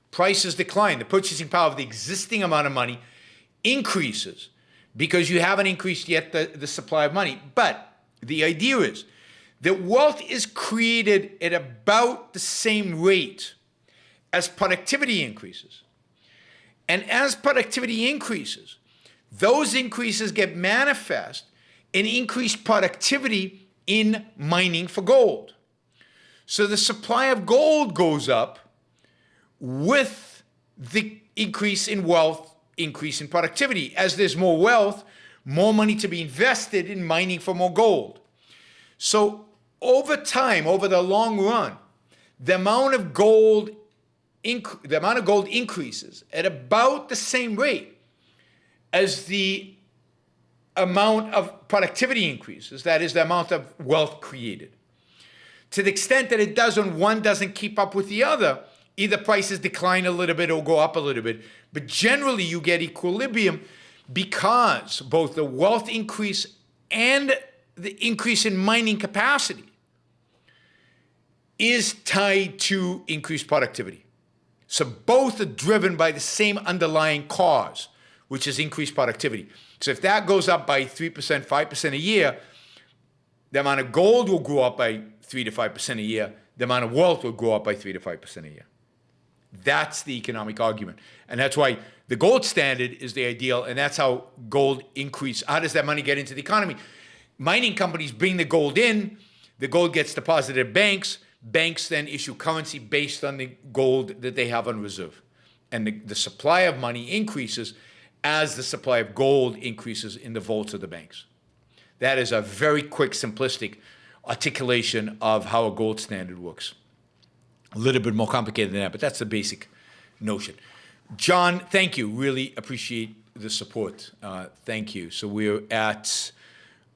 Prices decline. The purchasing power of the existing amount of money increases because you haven't increased yet the supply of money. But the idea is that wealth is created at about the same rate as productivity increases. And as productivity increases, those increases get manifest in increased productivity in mining for gold. So the supply of gold goes up with the increase in wealth, increase in productivity. As there's more wealth, more money to be invested in mining for more gold. So over time, over the long run, the amount of gold increases at about the same rate as the amount of productivity increases, that is the amount of wealth created. To the extent that it doesn't, one doesn't keep up with the other, either prices decline a little bit or go up a little bit. But generally you get equilibrium because both the wealth increase and the increase in mining capacity is tied to increased productivity. So both are driven by the same underlying cause, which is increased productivity. So if that goes up by 3%, 5% a year, the amount of gold will go up by 3 to 5% a year. The amount of wealth will go up by 3 to 5% a year. That's the economic argument. And that's why the gold standard is the ideal, and that's how gold increase. How does that money get into the economy? Mining companies bring the gold in, the gold gets deposited at banks, banks then issue currency based on the gold that they have on reserve. And the supply of money increases as the supply of gold increases in the vaults of the banks. That is a very quick, simplistic articulation of how a gold standard works. A little bit more complicated than that, but that's the basic notion. John, thank you. Really appreciate the support. Thank you. So we're at,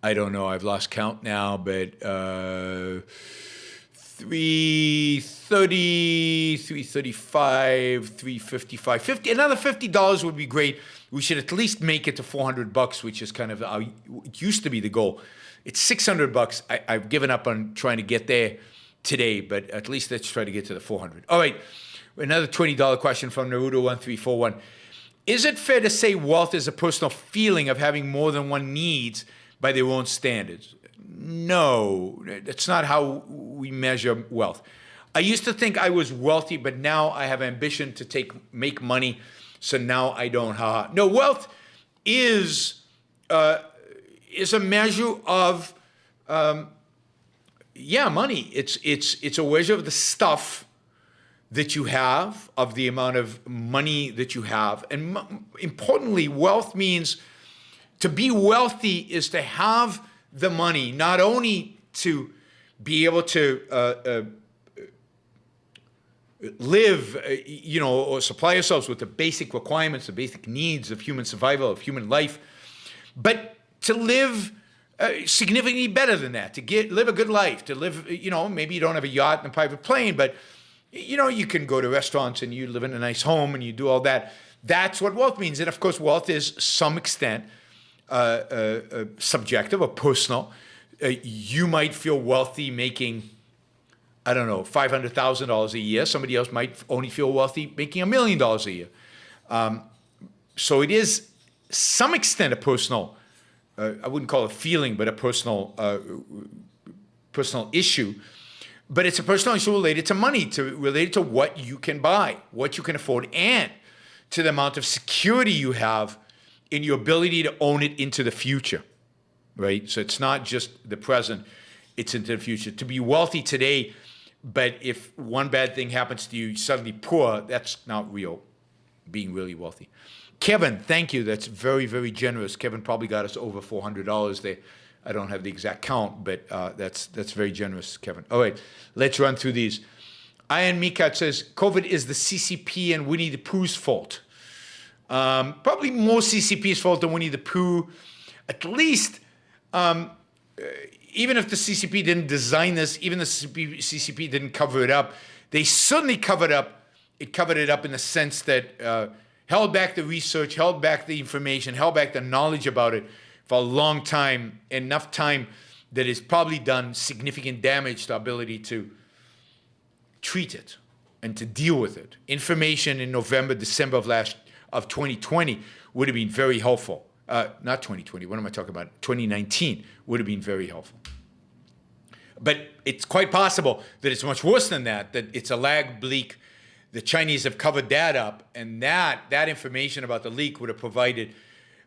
I don't know, I've lost count now, but 330, 335, 355, 50. Another $50 would be great. We should at least make it to $400, which is kind of it used to be the goal. It's $600. I've given up on trying to get there today, but at least let's try to get to the 400. All right, another $20 question from Naruto1341. Is it fair to say wealth is a personal feeling of having more than one needs by their own standards? No, that's not how we measure wealth. I used to think I was wealthy, but now I have ambition to make money, so now I don't. No, wealth is a measure of money. It's a measure of the stuff that you have, of the amount of money that you have, and importantly, wealth means to be wealthy is to have the money, not only to be able to live, or supply yourselves with the basic requirements, the basic needs of human survival, of human life, but to live significantly better than that, to live a good life, to live, maybe you don't have a yacht and a private plane, but, you can go to restaurants and you live in a nice home and you do all that. That's what wealth means. And of course, wealth is some extent subjective or personal. You might feel wealthy making, I don't know, $500,000 a year. Somebody else might only feel wealthy making $1 million a year. So it is some extent a personal, I wouldn't call it a feeling, but a personal issue. But it's a personal issue related to money, related to what you can buy, what you can afford, and to the amount of security you have in your ability to own it into the future, right? So it's not just the present, it's into the future. To be wealthy today, but if one bad thing happens to you, you're suddenly poor, that's not real, being really wealthy. Kevin, thank you. That's very, very generous. Kevin probably got us over $400 there. I don't have the exact count, but that's very generous, Kevin. All right, let's run through these. Ian Mikat says, COVID is the CCP and Winnie the Pooh's fault. Probably more CCP's fault than Winnie the Pooh. At least, even if the CCP didn't design this, even the CCP didn't cover it up, they certainly covered it up in the sense that held back the research, held back the information, held back the knowledge about it for a long time, enough time that it's probably done significant damage to our ability to treat it and to deal with it. Information in November, December of 2020 would have been very helpful. Not 2020, what am I talking about? 2019 would have been very helpful. But it's quite possible that it's much worse than that it's a lag leak. The Chinese have covered that up, and that information about the leak would have provided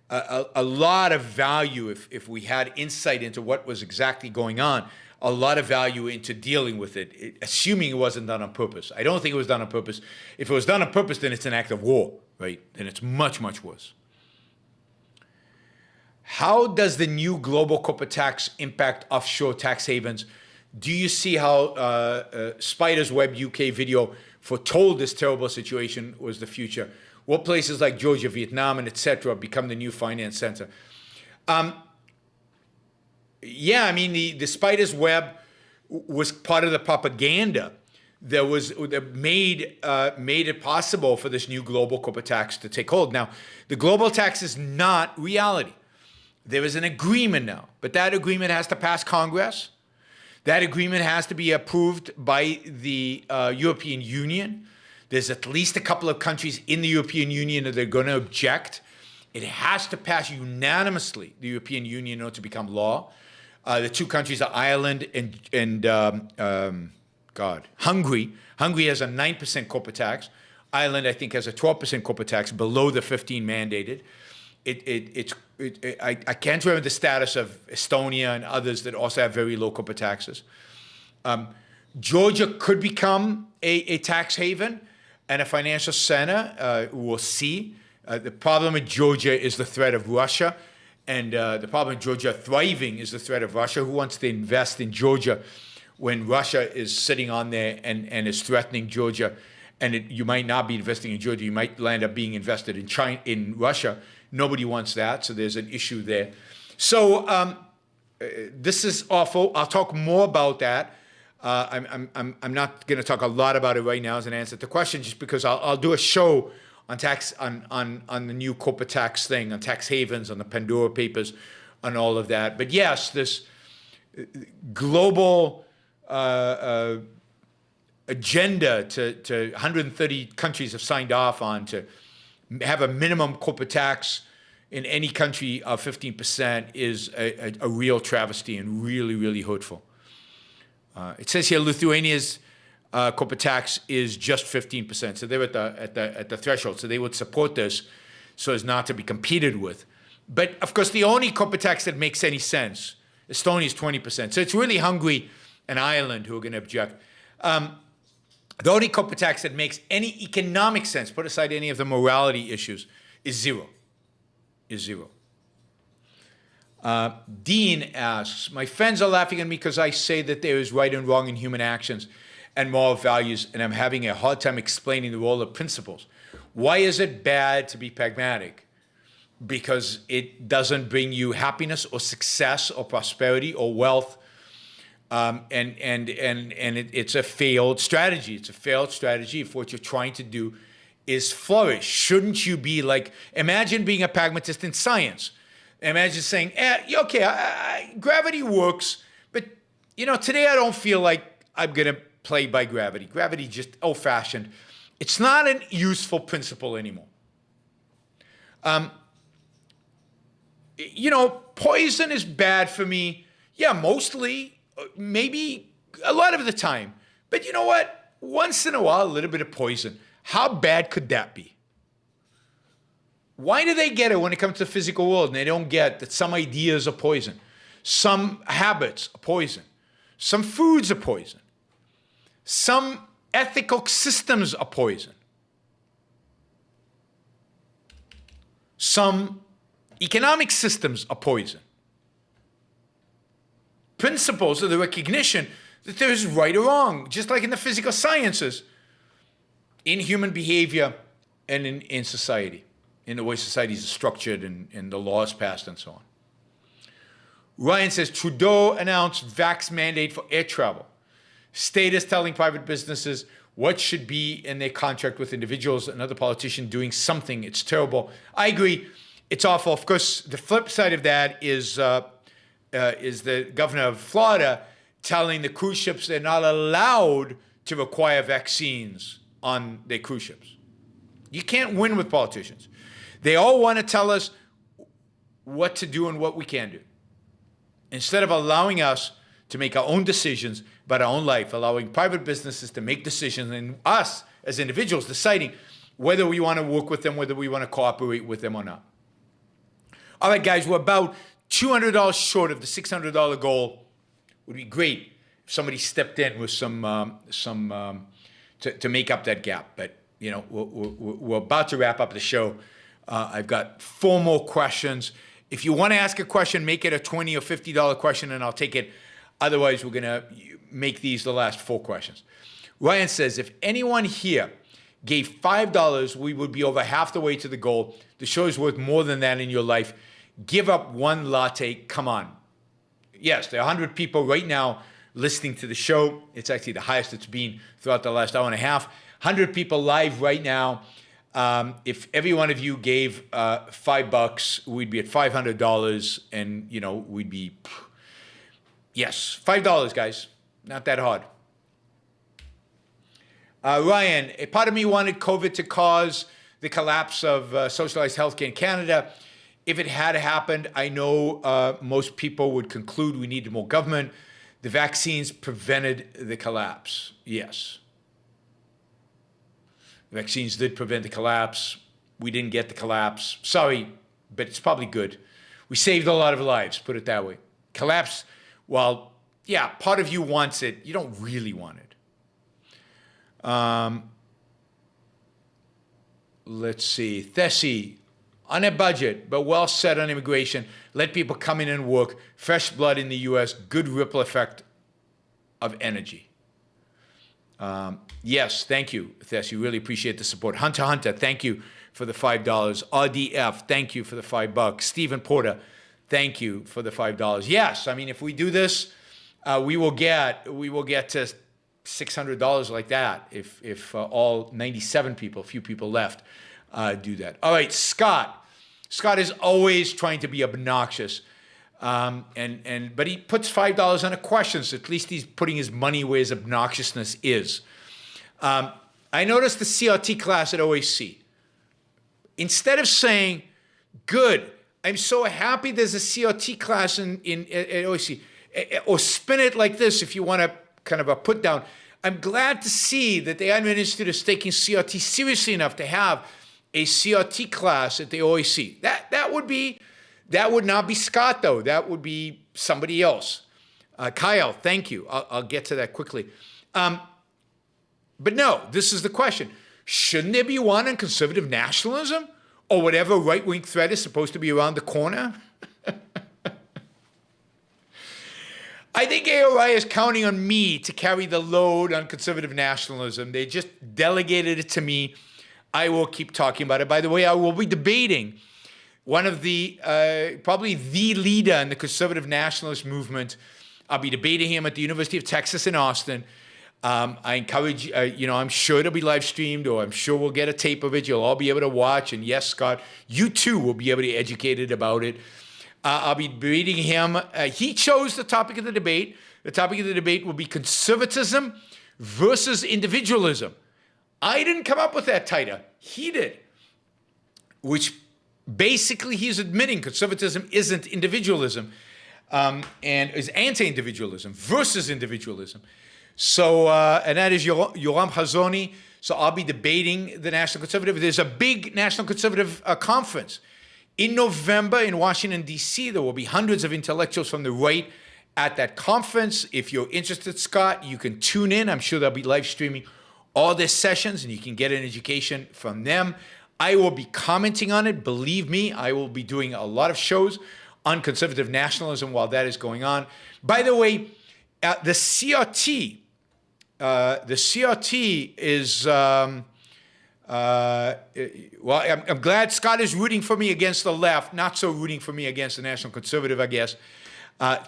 a lot of value if we had insight into what was exactly going on, a lot of value into dealing with it, assuming it wasn't done on purpose. I don't think it was done on purpose. If it was done on purpose, then it's an act of war, right? Then it's much, much worse. How does the new global corporate tax impact offshore tax havens? Do you see how Spider's Web UK video foretold this terrible situation was the future? Will places like Georgia, Vietnam, and etc. become the new finance center? Yeah, I mean, the Spider's Web was part of the propaganda that made it possible for this new global corporate tax to take hold. Now, the global tax is not reality. There is an agreement now, but that agreement has to pass Congress. That agreement has to be approved by the European Union. There's at least a couple of countries in the European Union that are going to object. It has to pass unanimously, the European Union, in order to become law. The two countries are Ireland and Hungary. Hungary has a 9% corporate tax. Ireland, I think, has a 12% corporate tax below the 15 mandated. I can't remember the status of Estonia and others that also have very low corporate taxes. Georgia could become a tax haven and a financial center. We'll see. The problem with Georgia is the threat of Russia. And the problem with Georgia thriving is the threat of Russia. Who wants to invest in Georgia when Russia is sitting on there and is threatening Georgia? And you might not be investing in Georgia. You might land up being invested in Russia. Nobody wants that, so there's an issue there. So this is awful. I'll talk more about that. I'm not going to talk a lot about it right now as an answer to the question, just because I'll do a show on tax on the new corporate tax thing, on tax havens, on the Pandora Papers, on all of that. But yes, this global agenda to 130 countries have signed off on to have a minimum corporate tax in any country of 15% is a real travesty and really, really hurtful. It says here Lithuania's corporate tax is just 15%, so they're at the threshold. So they would support this so as not to be competed with. But of course, the only corporate tax that makes any sense, Estonia is 20%. So it's really Hungary and Ireland who are going to object. The only corporate tax that makes any economic sense, put aside any of the morality issues, is zero. Dean asks, my friends are laughing at me because I say that there is right and wrong in human actions and moral values, and I'm having a hard time explaining the role of principles. Why is it bad to be pragmatic? Because it doesn't bring you happiness or success or prosperity or wealth. It's a failed strategy. It's a failed strategy if what you're trying to do is flourish. Shouldn't you be like, imagine being a pragmatist in science. Imagine saying, okay, gravity works, but today I don't feel like I'm going to play by gravity. Gravity is just old-fashioned. It's not a useful principle anymore. Poison is bad for me. Yeah, mostly. Maybe a lot of the time. But you know what? Once in a while, a little bit of poison. How bad could that be? Why do they get it when it comes to the physical world and they don't get that some ideas are poison? Some habits are poison. Some foods are poison. Some ethical systems are poison. Some economic systems are poison. Principles are the recognition that there is right or wrong, just like in the physical sciences, in human behavior and in society, in the way societies are structured and the laws passed and so on. Ryan says, Trudeau announced vax mandate for air travel. State is telling private businesses what should be in their contract with individuals. Another politician doing something. It's terrible. I agree. It's awful. Of course, the flip side of that is the governor of Florida telling the cruise ships they're not allowed to require vaccines on their cruise ships. You can't win with politicians. They all want to tell us what to do and what we can do, instead of allowing us to make our own decisions about our own life, allowing private businesses to make decisions, and us as individuals deciding whether we want to work with them, whether we want to cooperate with them or not. All right, guys, we're about $200 short of the $600 goal. Would be great if somebody stepped in with some to make up that gap. But you know, we're about to wrap up the show. I've got 4 more questions. If you want to ask a question, make it a $20 or $50 question, and I'll take it. Otherwise, we're going to make these the last 4 questions. Ryan says, if anyone here gave $5, we would be over half the way to the goal. The show is worth more than that in your life. Give up 1 latte. Come on. Yes, there are 100 people right now listening to the show. It's actually the highest it's been throughout the last hour and a half. 100 people live right now. If every one of you gave $5, we'd be at $500, and you know we'd be, yes, $5, guys. Not that hard. Ryan, a part of me wanted COVID to cause the collapse of socialized healthcare in Canada. If it had happened, I know most people would conclude we needed more government. The vaccines prevented the collapse. Yes. The vaccines did prevent the collapse. We didn't get the collapse. Sorry, but it's probably good. We saved a lot of lives, put it that way. Collapse, well, yeah, part of you wants it. You don't really want it. Let's see. Thessie, on a budget, but well set on immigration. Let people come in and work. Fresh blood in the U.S. Good ripple effect of energy. Yes, thank you, Thess. You really appreciate the support. Hunter, thank you for the $5. RDF, thank you for the $5. Stephen Porter, thank you for the $5. Yes, I mean, if we do this, we will get to $600 like that if all 97 people, few people left, do that. All right, Scott. Scott is always trying to be obnoxious, but he puts $5 on a question, so at least he's putting his money where his obnoxiousness is. I noticed the CRT class at OAC. Instead of saying, good, I'm so happy there's a CRT class at OAC, or spin it like this if you want to kind of a put down. I'm glad to see that the Admin Institute is taking CRT seriously enough to have a CRT class at the OAC. That would not be Scott, though. That would be somebody else. Kyle, thank you. I'll get to that quickly. But no, this is the question. Shouldn't there be one on conservative nationalism or whatever right-wing threat is supposed to be around the corner? I think AOI is counting on me to carry the load on conservative nationalism. They just delegated it to me. I will keep talking about it. By the way, I will be debating one of the, probably the leader in the conservative nationalist movement. I'll be debating him at the University of Texas in Austin. I encourage, I'm sure it'll be live streamed, or I'm sure we'll get a tape of it. You'll all be able to watch. And yes, Scott, you too will be able to be educated about it. I'll be debating him. He chose the topic of the debate. The topic of the debate will be conservatism versus individualism. I didn't come up with that title. He did. Which basically he's admitting conservatism isn't individualism, and is anti-individualism versus individualism. So, and that is Yoram Hazoni. So I'll be debating the National Conservative. There's a big National Conservative conference in November in Washington, D.C. There will be hundreds of intellectuals from the right at that conference. If you're interested, Scott, you can tune in. I'm sure they'll be live streaming all their sessions, and you can get an education from them. I will be commenting on it. Believe me, I will be doing a lot of shows on conservative nationalism while that is going on. By the way, The CRT. The CRT is, well, I'm glad Scott is rooting for me against the left, not so rooting for me against the National Conservative, I guess.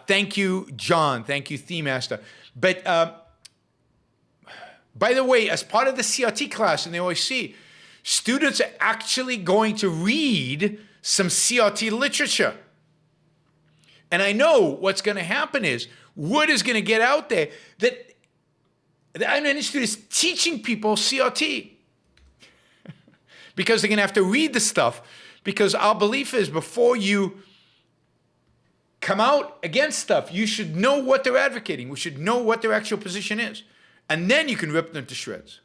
Thank you, John. Thank you, Theme Master. But by the way, as part of the CRT class in the OIC, students are actually going to read some CRT literature. And I know what's going to happen is word is going to get out there that the Iron Institute is teaching people CRT because they're going to have to read the stuff, because our belief is before you come out against stuff, you should know what they're advocating. We should know what their actual position is. And then you can rip them to shreds.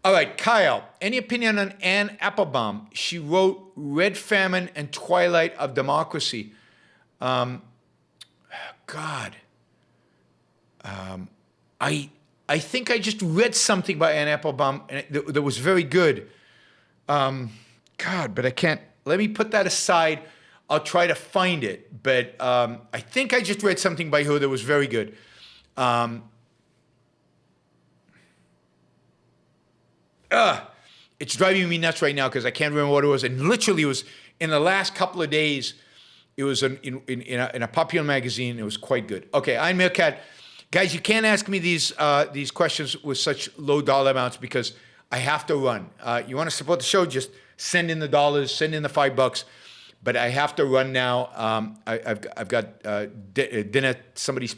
All right, Kyle, any opinion on Anne Applebaum? She wrote Red Famine and Twilight of Democracy. God. I think I just read something by Anne Applebaum and that was very good. God, but I can't. Let me put that aside. I'll try to find it. But I think I just read something by her that was very good. It's driving me nuts right now because I can't remember what it was. And literally, it was in the last couple of days. It was in a popular magazine. It was quite good. Okay, I'm Meerkat. Guys, you can't ask me these questions with such low dollar amounts because I have to run. You want to support the show? Just send in the dollars, send in the $5. But I have to run now. I've got dinner at somebody's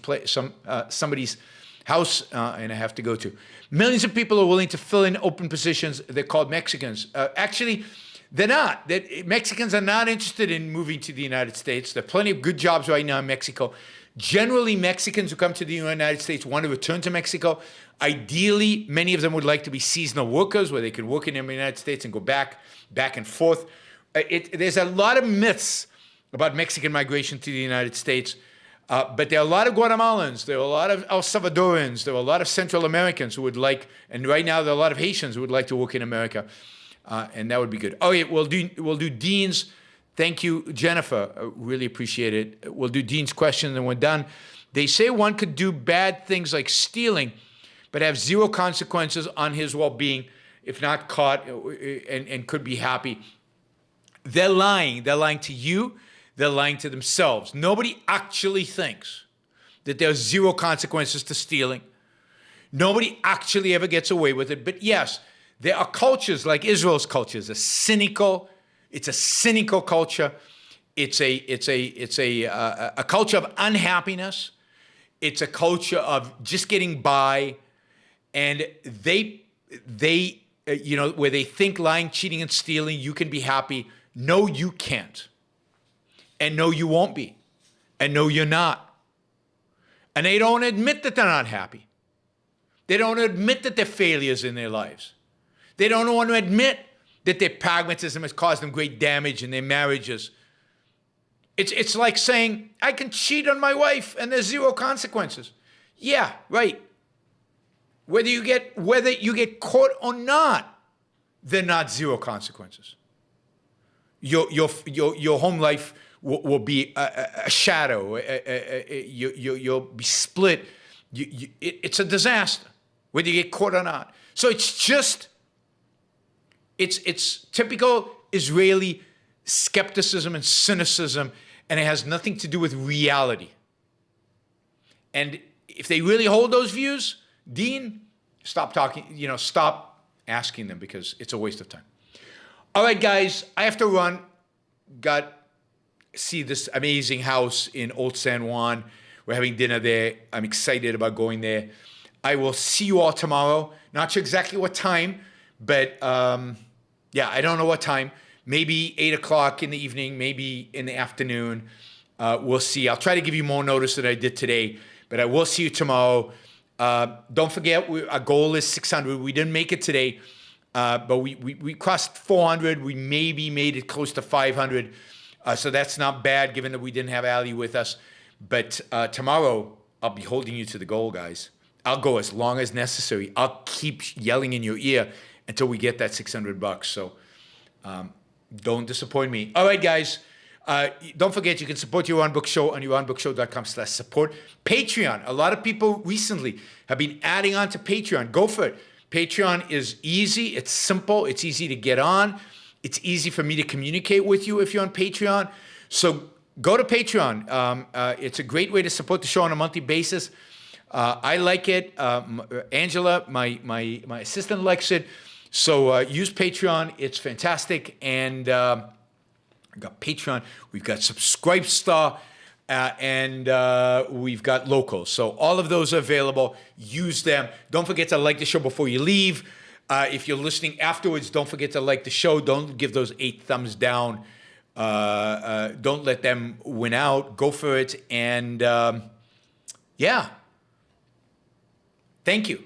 somebody's house, and I have to go to. Millions of people are willing to fill in open positions. They're called Mexicans. Actually, they're not. Mexicans are not interested in moving to the United States. There are plenty of good jobs right now in Mexico. Generally, Mexicans who come to the United States want to return to Mexico. Ideally, many of them would like to be seasonal workers where they could work in the United States and go back and forth. There's a lot of myths about Mexican migration to the United States, but there are a lot of Guatemalans, there are a lot of El Salvadorans, there are a lot of Central Americans who would like, and right now there are a lot of Haitians who would like to work in America, and that would be good. Oh yeah, we'll do Dean's. Thank you, Jennifer. I really appreciate it. We'll do Dean's question and we're done. They say one could do bad things like stealing, but have zero consequences on his well-being if not caught, and could be happy. They're lying. They're lying to you. They're lying to themselves. Nobody actually thinks that there's zero consequences to stealing. Nobody actually ever gets away with it. But yes, there are cultures like Israel's culture. It's a cynical culture. It's a culture of unhappiness. It's a culture of just getting by, and they where they think lying, cheating, and stealing you can be happy. No, you can't. And no, you won't be. And no, you're not. And they don't admit that they're not happy. They don't admit that they're failures in their lives. They don't want to admit that their pragmatism has caused them great damage in their marriages. It's like saying, I can cheat on my wife and there's zero consequences. Yeah, right. Whether you get caught or not, they're not zero consequences. Your home life will be a shadow. You'll be split. It's a disaster, whether you get caught or not. So it's typical Israeli skepticism and cynicism, and it has nothing to do with reality. And if they really hold those views, Dean, stop talking, stop asking them because it's a waste of time. All right, guys, I have to run. See this amazing house in Old San Juan. We're having dinner there. I'm excited about going there. I will see you all tomorrow. Not sure exactly what time, but I don't know what time. Maybe 8 o'clock in the evening, maybe in the afternoon. We'll see. I'll try to give you more notice than I did today, but I will see you tomorrow. Don't forget, our goal is 600. We didn't make it today, but we crossed 400. We maybe made it close to 500. So that's not bad, given that we didn't have Ali with us. But tomorrow, I'll be holding you to the goal, guys. I'll go as long as necessary. I'll keep yelling in your ear until we get that $600. So don't disappoint me. All right, guys. Don't forget, you can support Your Own Book Show on yourownbookshow.com/support. Patreon. A lot of people recently have been adding on to Patreon. Go for it. Patreon is easy. It's simple. It's easy to get on. It's easy for me to communicate with you if you're on Patreon. So go to Patreon. It's a great way to support the show on a monthly basis. I like it. Angela, my assistant, likes it. So use Patreon. It's fantastic. And we've got Patreon. We've got Subscribestar. And we've got Local. So all of those are available. Use them. Don't forget to like the show before you leave. If you're listening afterwards, don't forget to like the show. Don't give those 8 thumbs down. Don't let them win out. Go for it. And yeah. Thank you.